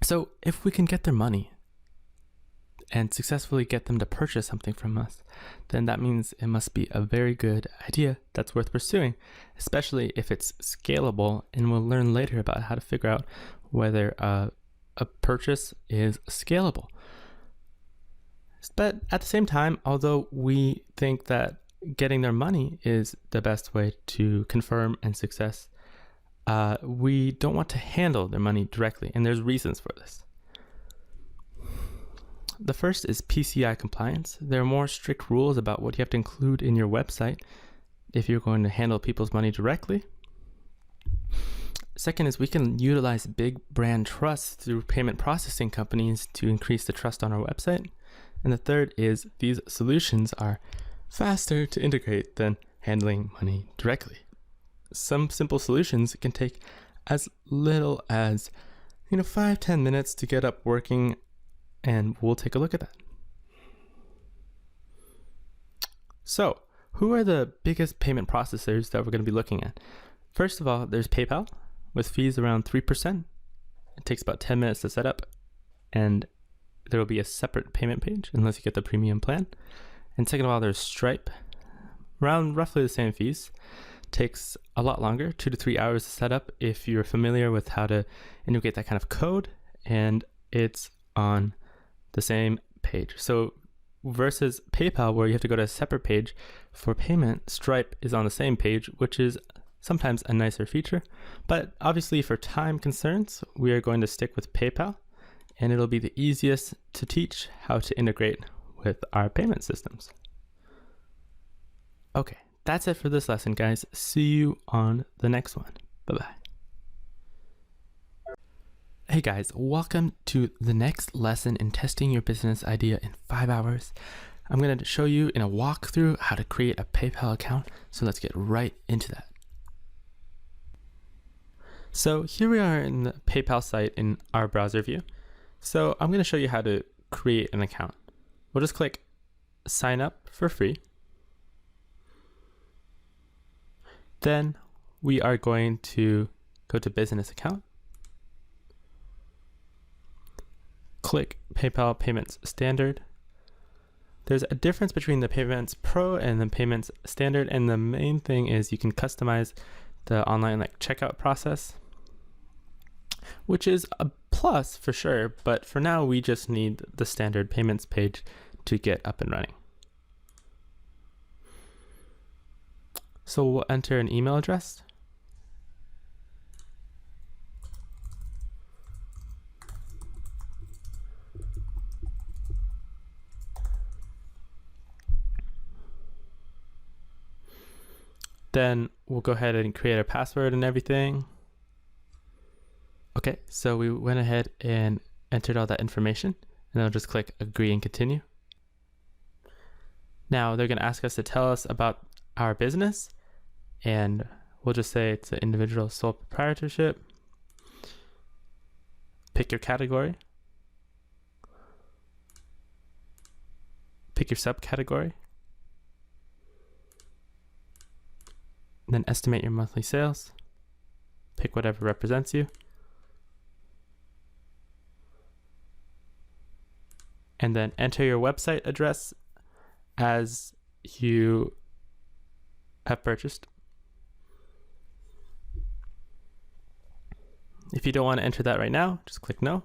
So if we can get their money and successfully get them to purchase something from us, then that means it must be a very good idea that's worth pursuing, especially if it's scalable. And we'll learn later about how to figure out whether a purchase is scalable. But at the same time, although we think that getting their money is the best way to confirm and success, we don't want to handle their money directly, and there's reasons for this. The first is PCI compliance. There are more strict rules about what you have to include in your website if you're going to handle people's money directly. Second is we can utilize big brand trust through payment processing companies to increase the trust on our website. And the third is these solutions are faster to integrate than handling money directly. Some simple solutions can take as little as 5-10 minutes to get up working, and we'll take a look at that. So, who are the biggest payment processors that we're going to be looking at? First of all, there's PayPal with fees around 3%. It takes about 10 minutes to set up, and there will be a separate payment page unless you get the premium plan. And second of all, there's Stripe, around roughly the same fees. Takes a lot longer, 2 to 3 hours to set up if you're familiar with how to integrate that kind of code, and it's on the same page. So versus PayPal, where you have to go to a separate page for payment, Stripe is on the same page, which is sometimes a nicer feature. But obviously for time concerns, we are going to stick with PayPal, and it'll be the easiest to teach how to integrate with our payment systems. Okay, that's it for this lesson, guys. See you on the next one. Bye-bye. Hey guys, welcome to the next lesson in testing your business idea in 5 hours. I'm going to show you in a walkthrough how to create a PayPal account. So let's get right into that. So here we are in the PayPal site in our browser view. So I'm going to show you how to create an account. We'll just click sign up for free. Then we are going to go to business account. Click PayPal Payments Standard. There's a difference between the Payments Pro and the Payments Standard, and the main thing is you can customize the online checkout process, which is a plus for sure, but for now we just need the standard payments page to get up and running. So we'll enter an email address. Then we'll go ahead and create a password and everything. Okay, so we went ahead and entered all that information, and I'll just click agree and continue. Now they're going to ask us to tell us about our business, and we'll just say it's an individual sole proprietorship. Pick your category. Pick your subcategory. Then estimate your monthly sales. Pick whatever represents you. And then enter your website address as you have purchased. If you don't want to enter that right now, just click no.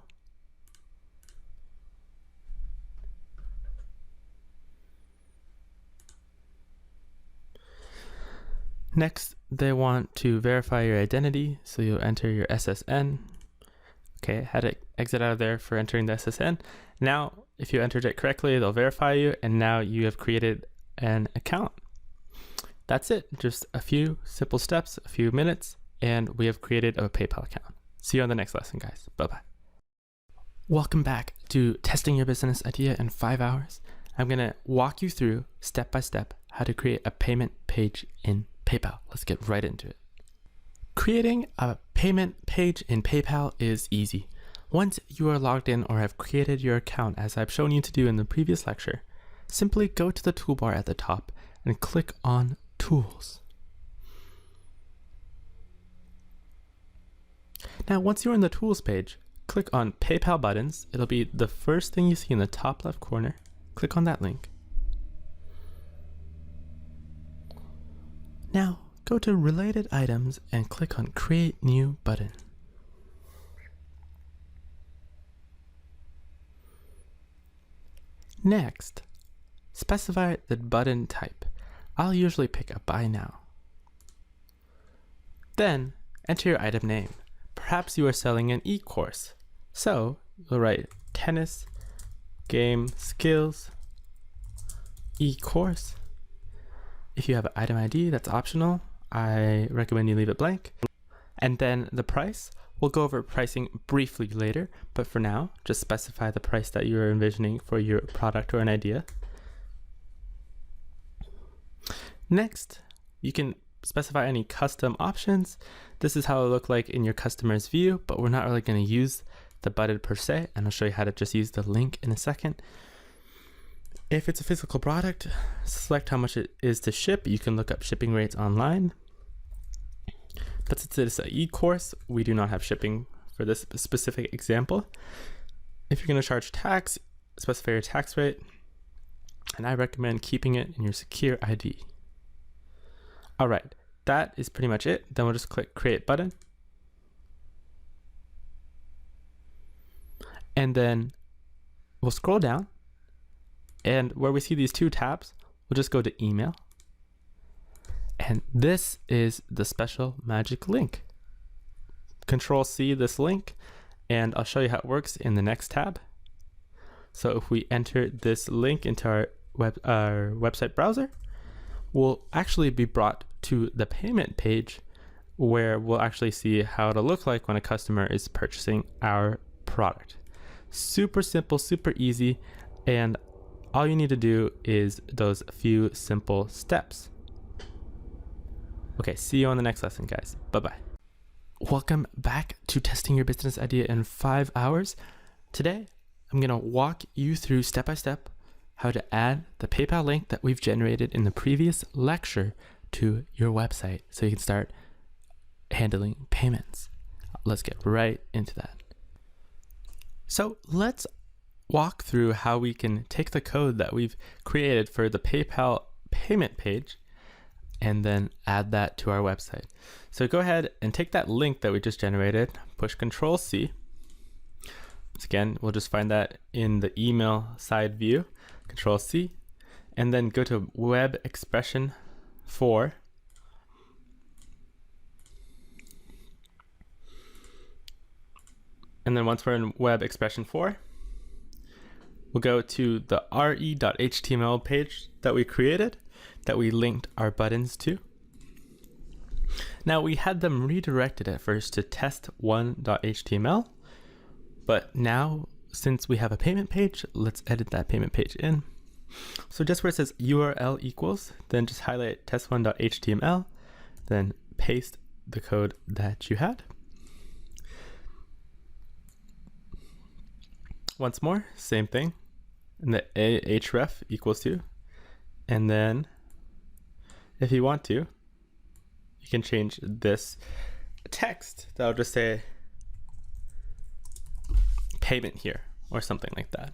Next, they want to verify your identity, so you'll enter your SSN. Okay, had to exit out of there for entering the SSN. Now, if you entered it correctly, they'll verify you, and now you have created an account. That's it, just a few simple steps, a few minutes, and we have created a PayPal account. See you on the next lesson, guys. Bye-bye. Welcome back to Testing Your Business Idea in 5 hours. I'm gonna walk you through step by step how to create a payment page in PayPal. Let's get right into it. Creating a payment page in PayPal is easy. Once you are logged in or have created your account, as I've shown you to do in the previous lecture, simply go to the toolbar at the top and click on Tools. Now, once you're in the tools page, click on PayPal buttons. It'll be the first thing you see in the top left corner. Click on that link. Now, go to related items and click on create new button. Next, specify the button type. I'll usually pick a buy now. Then, enter your item name. Perhaps you are selling an e-course. So, you'll write tennis, game, skills, e-course. If you have an item ID, that's optional. I recommend you leave it blank. And then the price. We'll go over pricing briefly later, but for now, just specify the price that you're envisioning for your product or an idea. Next, you can specify any custom options. This is how it'll look like in your customer's view, but we're not really going to use the button per se, and I'll show you how to just use the link in a second. If it's a physical product, select how much it is to ship. You can look up shipping rates online. But since it's an e-course, we do not have shipping for this specific example. If you're going to charge tax, specify your tax rate, and I recommend keeping it in your secure ID. All right, that is pretty much it. Then we'll just click create button. And then we'll scroll down, and where we see these two tabs, we'll just go to email. And this is the special magic link. Control C this link, and I'll show you how it works in the next tab. So if we enter this link into our website browser, we'll actually be brought to the payment page where we'll actually see how it'll look like when a customer is purchasing our product. Super simple, super easy, and all you need to do is those few simple steps. Okay, see you on the next lesson, guys. Bye-bye. Welcome back to Testing Your Business Idea in 5 hours. Today, I'm going to walk you through step by step how to add the PayPal link that we've generated in the previous lecture to your website so you can start handling payments. Let's get right into that. So let's walk through how we can take the code that we've created for the PayPal payment page and then add that to our website. So go ahead and take that link that we just generated, push Control C. Once again, we'll just find that in the email side view, Control C, and then go to Web Expression 4. And then once we're in Web Expression 4, we'll go to the re.html page that we created, that we linked our buttons to. Now we had them redirected at first to test1.html, but now since we have a payment page, let's edit that payment page in. So just where it says URL equals, then just highlight test1.html, then paste the code that you had. Once more, same thing, and the href equals to, and then if you want to, you can change this text. That'll just say payment here or something like that.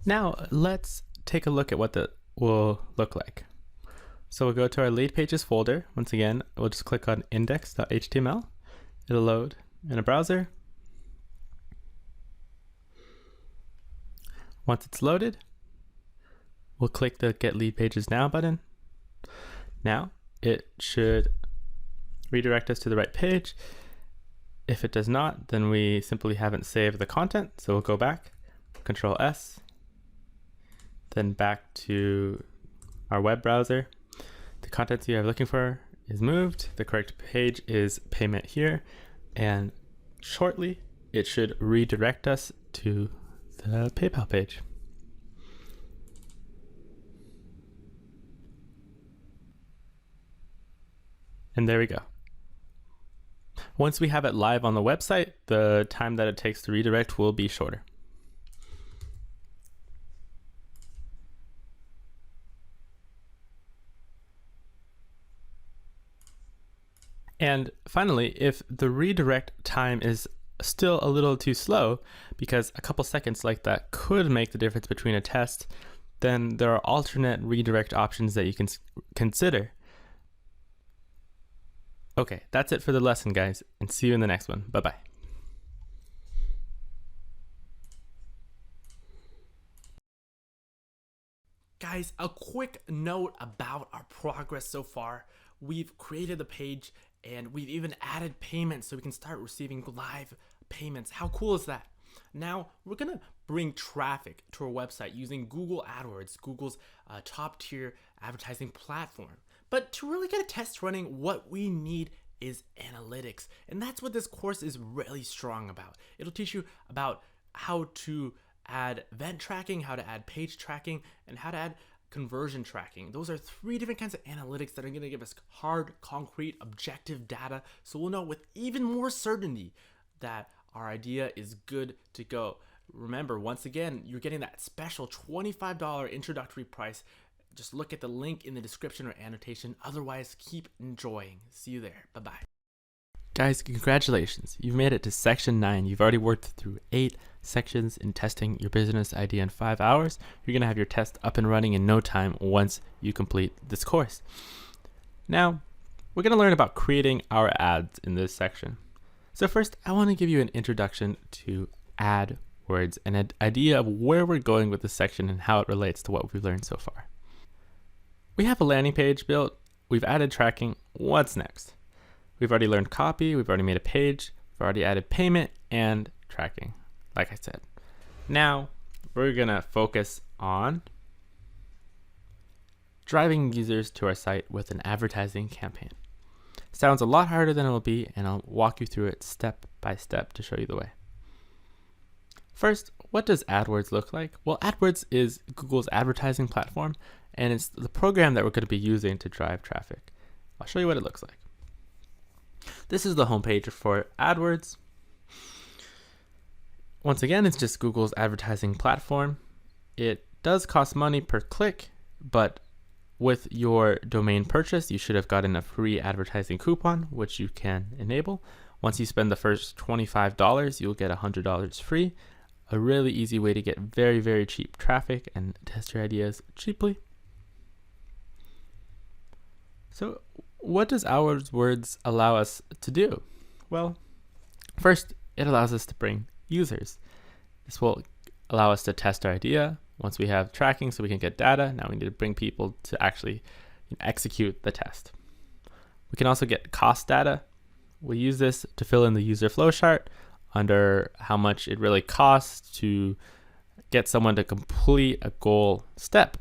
Now let's take a look at what that will look like. So we'll go to our lead pages folder. Once again, we'll just click on index.html. It'll load in a browser. Once it's loaded, we'll click the Get Lead Pages Now button. Now it should redirect us to the right page. If it does not, then we simply haven't saved the content. So we'll go back, Control S, then back to our web browser. The content you are looking for is moved. The correct page is payment here. And shortly, it should redirect us to the PayPal page. And there we go. Once we have it live on the website, the time that it takes to redirect will be shorter. And finally, if the redirect time is still a little too slow, because a couple seconds like that could make the difference between a test, then there are alternate redirect options that you can consider. Okay, that's it for the lesson, guys, and see you in the next one. Bye-bye. Guys, a quick note about our progress so far. We've created the page and we've even added payments so we can start receiving live payments. How cool is that? Now we're gonna bring traffic to our website using Google AdWords, Google's top tier advertising platform. But to really get a test running, what we need is analytics. And that's what this course is really strong about. It'll teach you about how to add event tracking, how to add page tracking, and how to add conversion tracking. Those are 3 different kinds of analytics that are going to give us hard, concrete, objective data, so we'll know with even more certainty that our idea is good to go. Remember, once again, you're getting that special $25 introductory price. Just look at the link in the description or annotation. Otherwise, keep enjoying. See you there. Bye-bye. Guys, congratulations. You've made it to section 9. You've already worked through 8 sections in testing your business idea in 5 hours. You're going to have your test up and running in no time once you complete this course. Now, we're going to learn about creating our ads in this section. So first, I want to give you an introduction to AdWords and an idea of where we're going with this section and how it relates to what we've learned so far. We have a landing page built. We've added tracking. What's next? We've already learned copy, we've already made a page, we've already added payment and tracking, like I said. Now, we're gonna focus on driving users to our site with an advertising campaign. Sounds a lot harder than it will be, and I'll walk you through it step by step to show you the way. First, what does AdWords look like? Well, AdWords is Google's advertising platform, and it's the program that we're gonna be using to drive traffic. I'll show you what it looks like. This is the homepage for AdWords. Once again, it's just Google's advertising platform. It does cost money per click, but with your domain purchase, you should have gotten a free advertising coupon, which you can enable. Once you spend the first $25, you'll get $100 free. A really easy way to get very, very cheap traffic and test your ideas cheaply. So what does AdWords allow us to do? Well, first, it allows us to bring users. This will allow us to test our idea. Once we have tracking so we can get data, now we need to bring people to actually execute the test. We can also get cost data. We use this to fill in the user flow chart under how much it really costs to get someone to complete a goal step.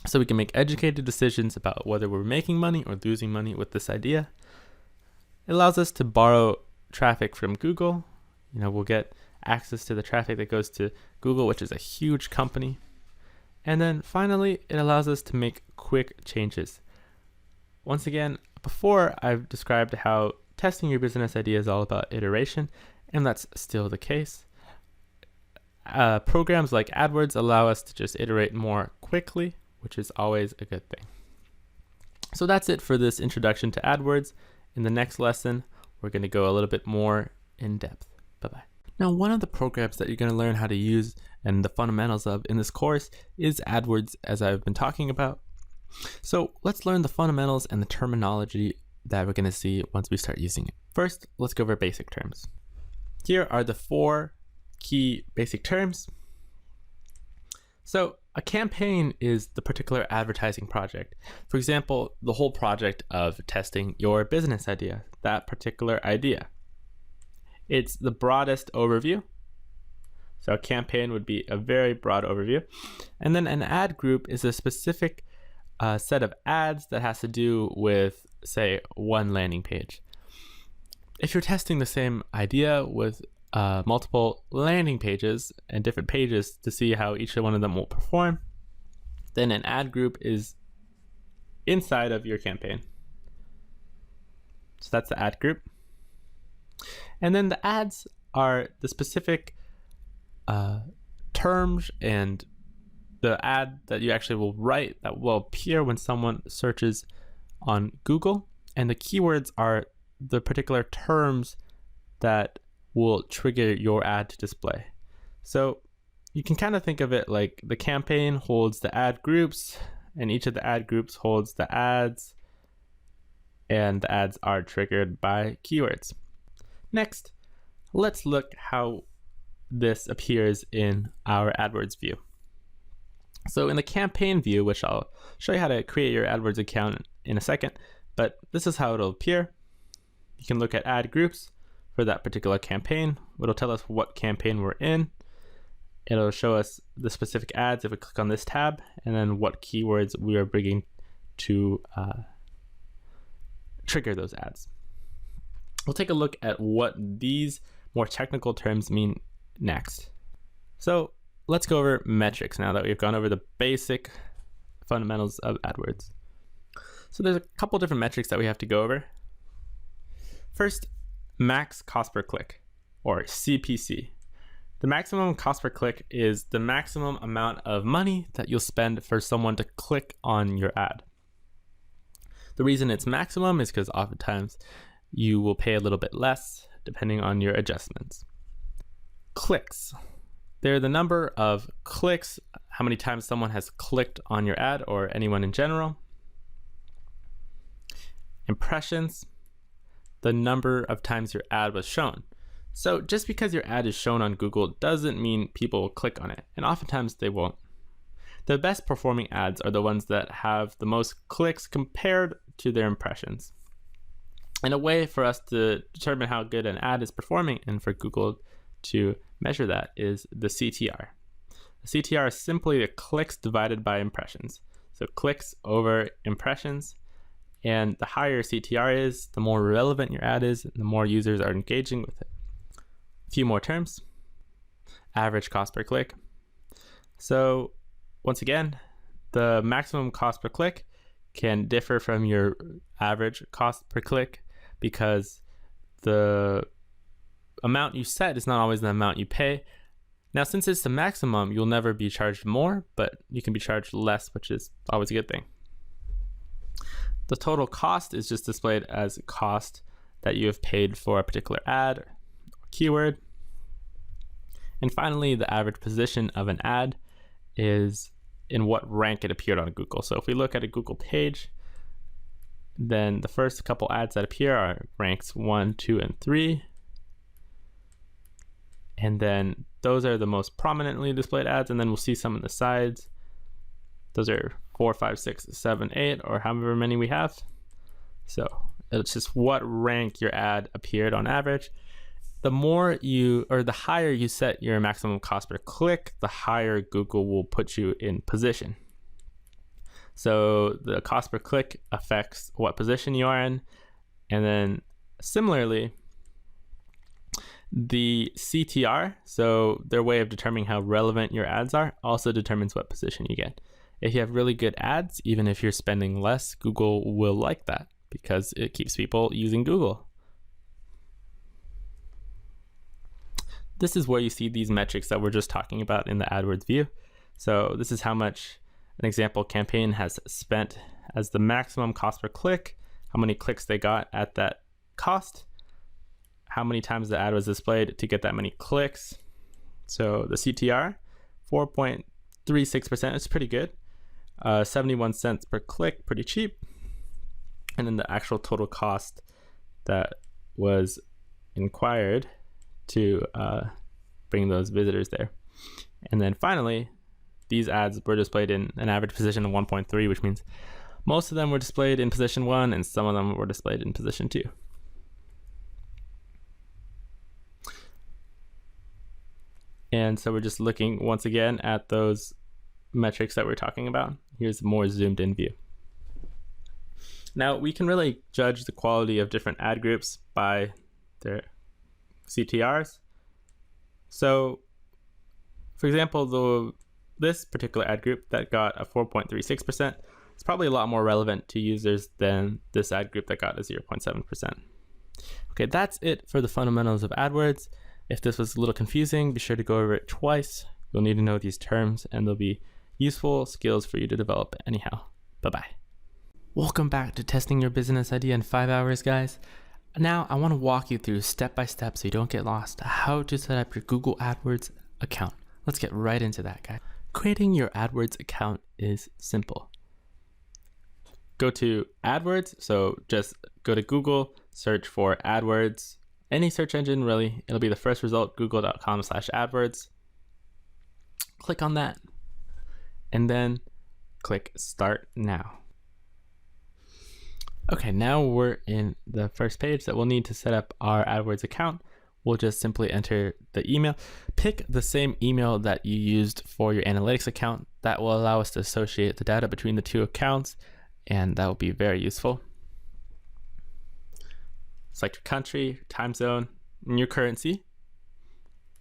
So we can make educated decisions about whether we're making money or losing money with this idea. It allows us to borrow traffic from Google. We'll get access to the traffic that goes to Google, which is a huge company. And then finally, it allows us to make quick changes. Once again, before I've described how testing your business idea is all about iteration, and that's still the case. Programs like AdWords allow us to just iterate more quickly, which is always a good thing. So that's it for this introduction to AdWords. In the next lesson, we're going to go a little bit more in depth. Bye-bye. Now, one of the programs that you're going to learn how to use and the fundamentals of in this course is AdWords, as I've been talking about. So let's learn the fundamentals and the terminology that we're going to see once we start using it. First, let's go over basic terms. Here are the 4 key basic terms. So a campaign is the particular advertising project. For example, the whole project of testing your business idea, that particular idea. It's the broadest overview. So a campaign would be a very broad overview. And then an ad group is a specific set of ads that has to do with, say, one landing page. If you're testing the same idea with multiple landing pages and different pages to see how each one of them will perform, then an ad group is inside of your campaign. So that's the ad group. And then the ads are the specific terms and the ad that you actually will write that will appear when someone searches on Google. And the keywords are the particular terms that will trigger your ad to display. So you can kind of think of it like the campaign holds the ad groups, and each of the ad groups holds the ads, and the ads are triggered by keywords. Next, let's look how this appears in our AdWords view. So in the campaign view, which I'll show you how to create your AdWords account in a second, but this is how it'll appear. You can look at ad groups for that particular campaign. It'll tell us what campaign we're in. It'll show us the specific ads if we click on this tab, and then what keywords we are bringing to trigger those ads. We'll take a look at what these more technical terms mean next. So let's go over metrics now that we've gone over the basic fundamentals of AdWords. So there's a couple different metrics that we have to go over. First, max cost per click, or CPC. The maximum cost per click is the maximum amount of money that you'll spend for someone to click on your ad. The reason it's maximum is because oftentimes you will pay a little bit less depending on your adjustments. Clicks. They're the number of clicks, how many times someone has clicked on your ad or anyone in general. Impressions, the number of times your ad was shown. So just because your ad is shown on Google doesn't mean people will click on it, and oftentimes they won't. The best performing ads are the ones that have the most clicks compared to their impressions. And a way for us to determine how good an ad is performing and for Google to measure that is the CTR. The CTR is simply the clicks divided by impressions. So clicks over impressions. And the higher CTR is, the more relevant your ad is, and the more users are engaging with it. A few more terms. Average cost per click. So once again, the maximum cost per click can differ from your average cost per click because the amount you set is not always the amount you pay. Now, since it's the maximum, you'll never be charged more, but you can be charged less, which is always a good thing. The total cost is just displayed as cost that you have paid for a particular ad or keyword. And finally, the average position of an ad is in what rank it appeared on Google. So if we look at a Google page, then the first couple ads that appear are ranks 1, 2, and 3. And then those are the most prominently displayed ads, and then we'll see some on the sides. Those are 4, 5, 6, 7, 8, or however many we have. So it's just what rank your ad appeared on average. The more you, or the higher you set your maximum cost per click, the higher Google will put you in position. So the cost per click affects what position you are in. And then similarly, the CTR, so their way of determining how relevant your ads are, also determines what position you get. If you have really good ads, even if you're spending less, Google will like that because it keeps people using Google. This is where you see these metrics that we're just talking about in the AdWords view. So this is how much an example campaign has spent as the maximum cost per click, how many clicks they got at that cost, how many times the ad was displayed to get that many clicks. So the CTR, 4.36%, is pretty good. 71 cents per click, pretty cheap. And then the actual total cost that was inquired to bring those visitors there. And then finally, these ads were displayed in an average position of 1.3, which means most of them were displayed in position 1 and some of them were displayed in position 2. And so we're just looking once again at those metrics that we're talking about. Here's a more zoomed in view. Now we can really judge the quality of different ad groups by their CTRs. So for example, this particular ad group that got a 4.36% is probably a lot more relevant to users than this ad group that got a 0.7%. Okay, that's it for the fundamentals of AdWords. If this was a little confusing, be sure to go over it twice. You'll need to know these terms and they'll be useful skills for you to develop anyhow. Bye-bye. Welcome back to Testing Your Business Idea in 5 hours, guys. Now, I want to walk you through step by step so you don't get lost how to set up your Google AdWords account. Let's get right into that, guys. Creating your AdWords account is simple. Go to AdWords, so just go to Google, search for AdWords, any search engine really. It'll be the first result, google.com/AdWords. Click on that, and then click Start Now. Okay, now we're in the first page that we'll need to set up our AdWords account. We'll just simply enter the email. Pick the same email that you used for your analytics account. That will allow us to associate the data between the two accounts, and that will be very useful. Select your country, time zone, and your currency,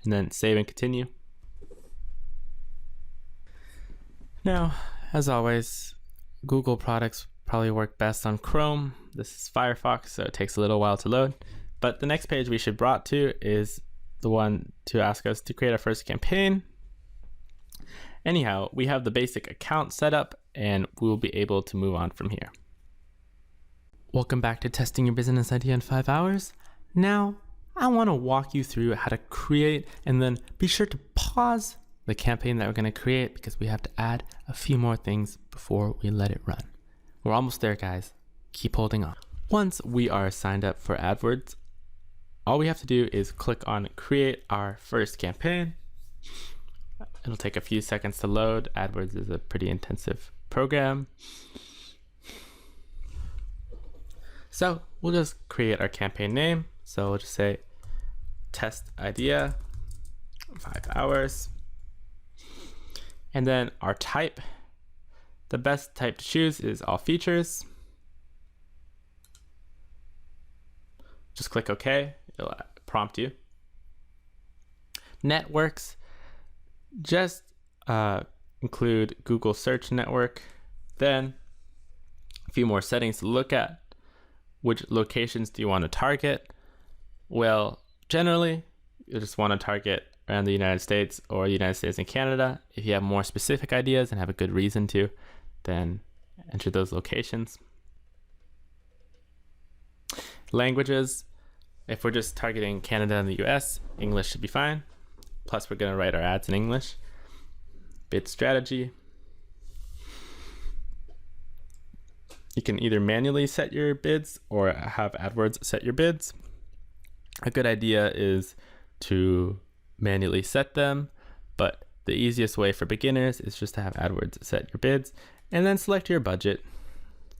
and then save and continue. Now, as always, Google products probably work best on Chrome. This is Firefox, so it takes a little while to load. But the next page we should brought to is the one to ask us to create our first campaign. Anyhow, we have the basic account set up, and we'll be able to move on from here. Welcome back to Testing Your Business Idea in 5 hours. Now, I want to walk you through how to create, and then be sure to pause the campaign that we're going to create because we have to add a few more things before we let it run. We're almost there, guys. Keep holding on. Once we are signed up for AdWords, all we have to do is click on Create Our First Campaign. It'll take a few seconds to load. AdWords is a pretty intensive program. So we'll just create our campaign name. So we'll just say Test Idea 5 hours. And then our type. The best type to choose is all features. Just click OK, it'll prompt you. Networks, just include Google Search Network. Then a few more settings to look at. Which locations do you want to target? Well, generally, you just want to target around the United States or the United States and Canada. If you have more specific ideas and have a good reason to, then enter those locations. Languages, if we're just targeting Canada and the US, English should be fine. Plus we're going to write our ads in English. Bid strategy. You can either manually set your bids or have AdWords set your bids. A good idea is to manually set them, but the easiest way for beginners is just to have AdWords set your bids and then select your budget.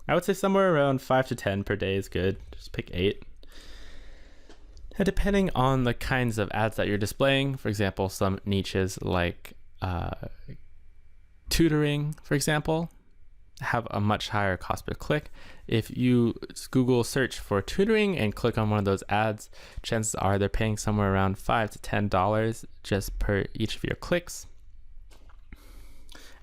I would say somewhere around 5 to 10 per day is good. Just pick 8. And depending on the kinds of ads that you're displaying, for example, some niches like tutoring, for example, have a much higher cost per click. If you Google search for tutoring and click on one of those ads, chances are they're paying somewhere around $5 to $10 just per each of your clicks.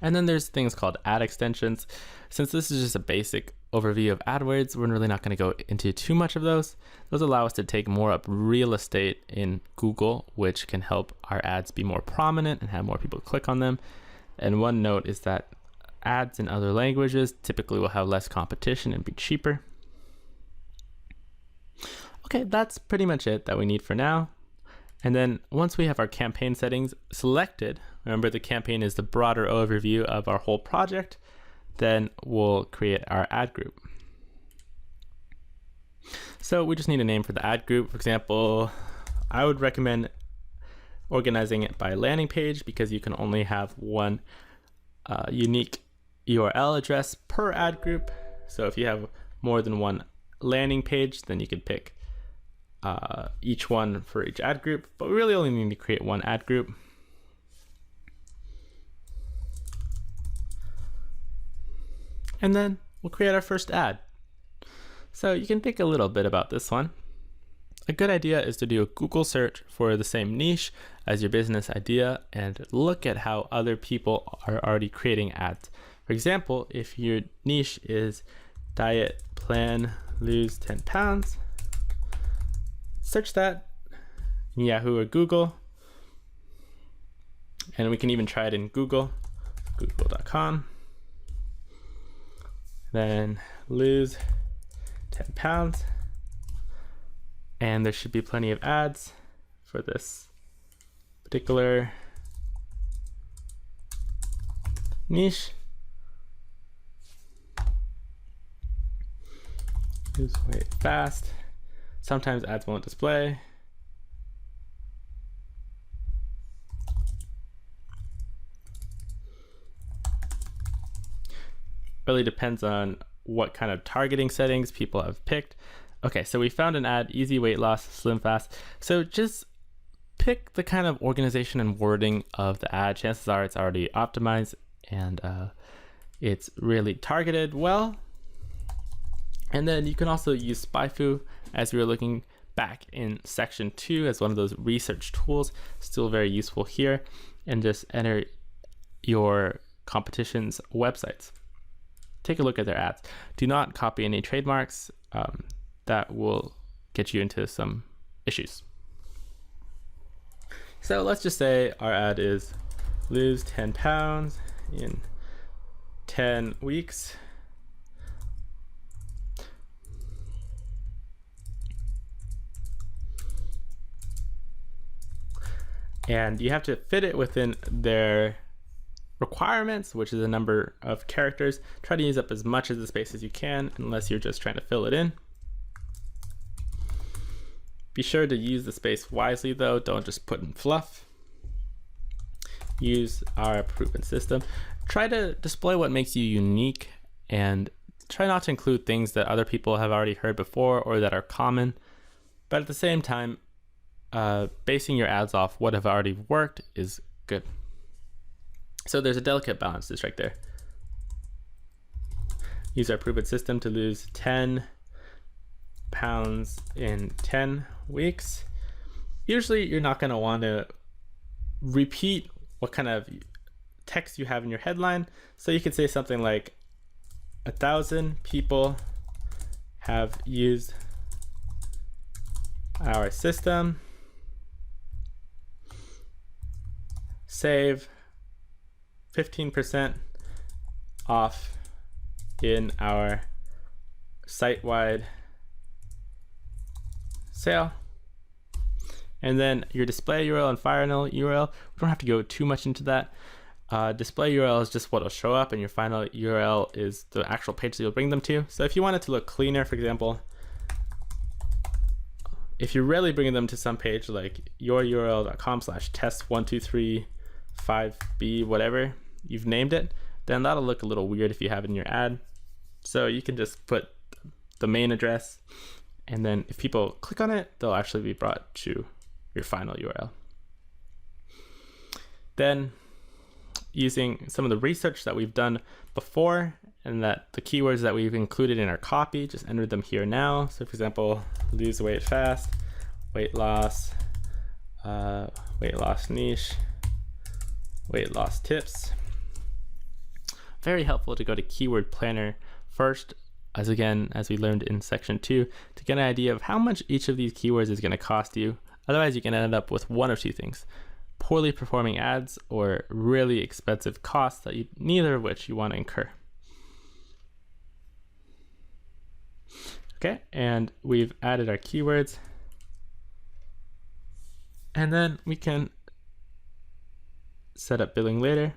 And then there's things called ad extensions. Since this is just a basic overview of AdWords, we're really not going to go into too much of those. Those allow us to take more up real estate in Google, which can help our ads be more prominent and have more people click on them. And one note is that ads in other languages typically will have less competition and be cheaper. Okay, that's pretty much it that we need for now. And then once we have our campaign settings selected, remember the campaign is the broader overview of our whole project, then we'll create our ad group. So we just need a name for the ad group. For example, I would recommend organizing it by landing page because you can only have one unique URL address per ad group. So if you have more than one landing page, then you could pick each one for each ad group, but we really only need to create one ad group. And then we'll create our first ad. So you can think a little bit about this one. A good idea is to do a Google search for the same niche as your business idea and look at how other people are already creating ads. For example, if your niche is diet plan lose 10 pounds, search that in Yahoo or Google. And we can even try it in Google, google.com. then lose 10 pounds. And there should be plenty of ads for this particular niche. Lose weight fast. Sometimes ads won't display. Really depends on what kind of targeting settings people have picked. Okay, so we found an ad, easy weight loss, slim fast. So just pick the kind of organization and wording of the ad. Chances are it's already optimized and it's really targeted well. And then you can also use SpyFu as we were looking back in section 2 as one of those research tools. Still very useful here. And just enter your competition's websites. Take a look at their ads. Do not copy any trademarks. That will get you into some issues. So let's just say our ad is lose 10 pounds in 10 weeks. And you have to fit it within their requirements, which is a number of characters. Try to use up as much of the space as you can, unless you're just trying to fill it in. Be sure to use the space wisely though, don't just put in fluff. Use our improvement system. Try to display what makes you unique and try not to include things that other people have already heard before or that are common. But at the same time, basing your ads off what have already worked is good. So there's a delicate balance to strike there. Use our improvement system to lose 10 pounds in 10 weeks. Usually you're not going to want to repeat what kind of text you have in your headline. So you could say something like 1,000 people have used our system. Save 15% off in our site-wide sale. And then your display URL and final URL, we don't have to go too much into that. Display URL is just what will show up, and your final URL is the actual page that you'll bring them to. So if you want it to look cleaner, for example, if you're really bringing them to some page like yoururl.com/test1235b, whatever you've named it, then that'll look a little weird if you have it in your ad. So you can just put the main address, and then if people click on it, they'll actually be brought to your final URL. Then using some of the research that we've done before and that the keywords that we've included in our copy, just enter them here now. So for example, lose weight fast, weight loss niche, weight loss tips. Very helpful to go to Keyword Planner first, as we learned in section 2, to get an idea of how much each of these keywords is going to cost you. Otherwise, you can end up with one of two things: poorly performing ads or really expensive costs that neither of which you want to incur. Okay, and we've added our keywords. And then we can set up billing later,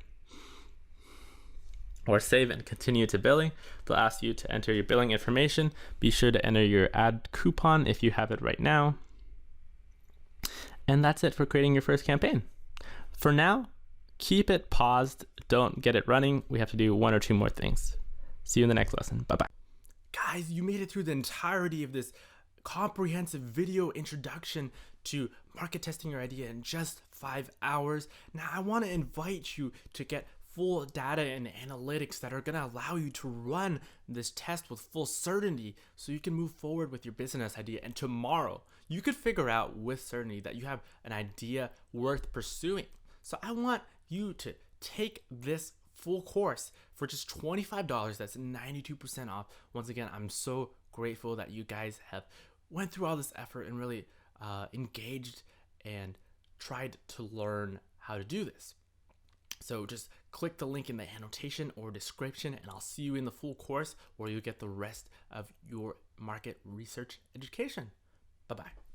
or save and continue to billing. They'll ask you to enter your billing information. Be sure to enter your ad coupon if you have it right now. And that's it for creating your first campaign. For now, keep it paused. Don't get it running. We have to do one or two more things. See you in the next lesson. Bye-bye. Guys, you made it through the entirety of this comprehensive video introduction to market testing your idea in just 5 hours. Now, I want to invite you to get full data and analytics that are going to allow you to run this test with full certainty so you can move forward with your business idea. And tomorrow, you could figure out with certainty that you have an idea worth pursuing. So I want you to take this full course for just $25. That's 92% off. Once again, I'm so grateful that you guys have went through all this effort and really engaged and tried to learn how to do this. So just click the link in the annotation or description, and I'll see you in the full course where you'll get the rest of your market research education. Bye-bye.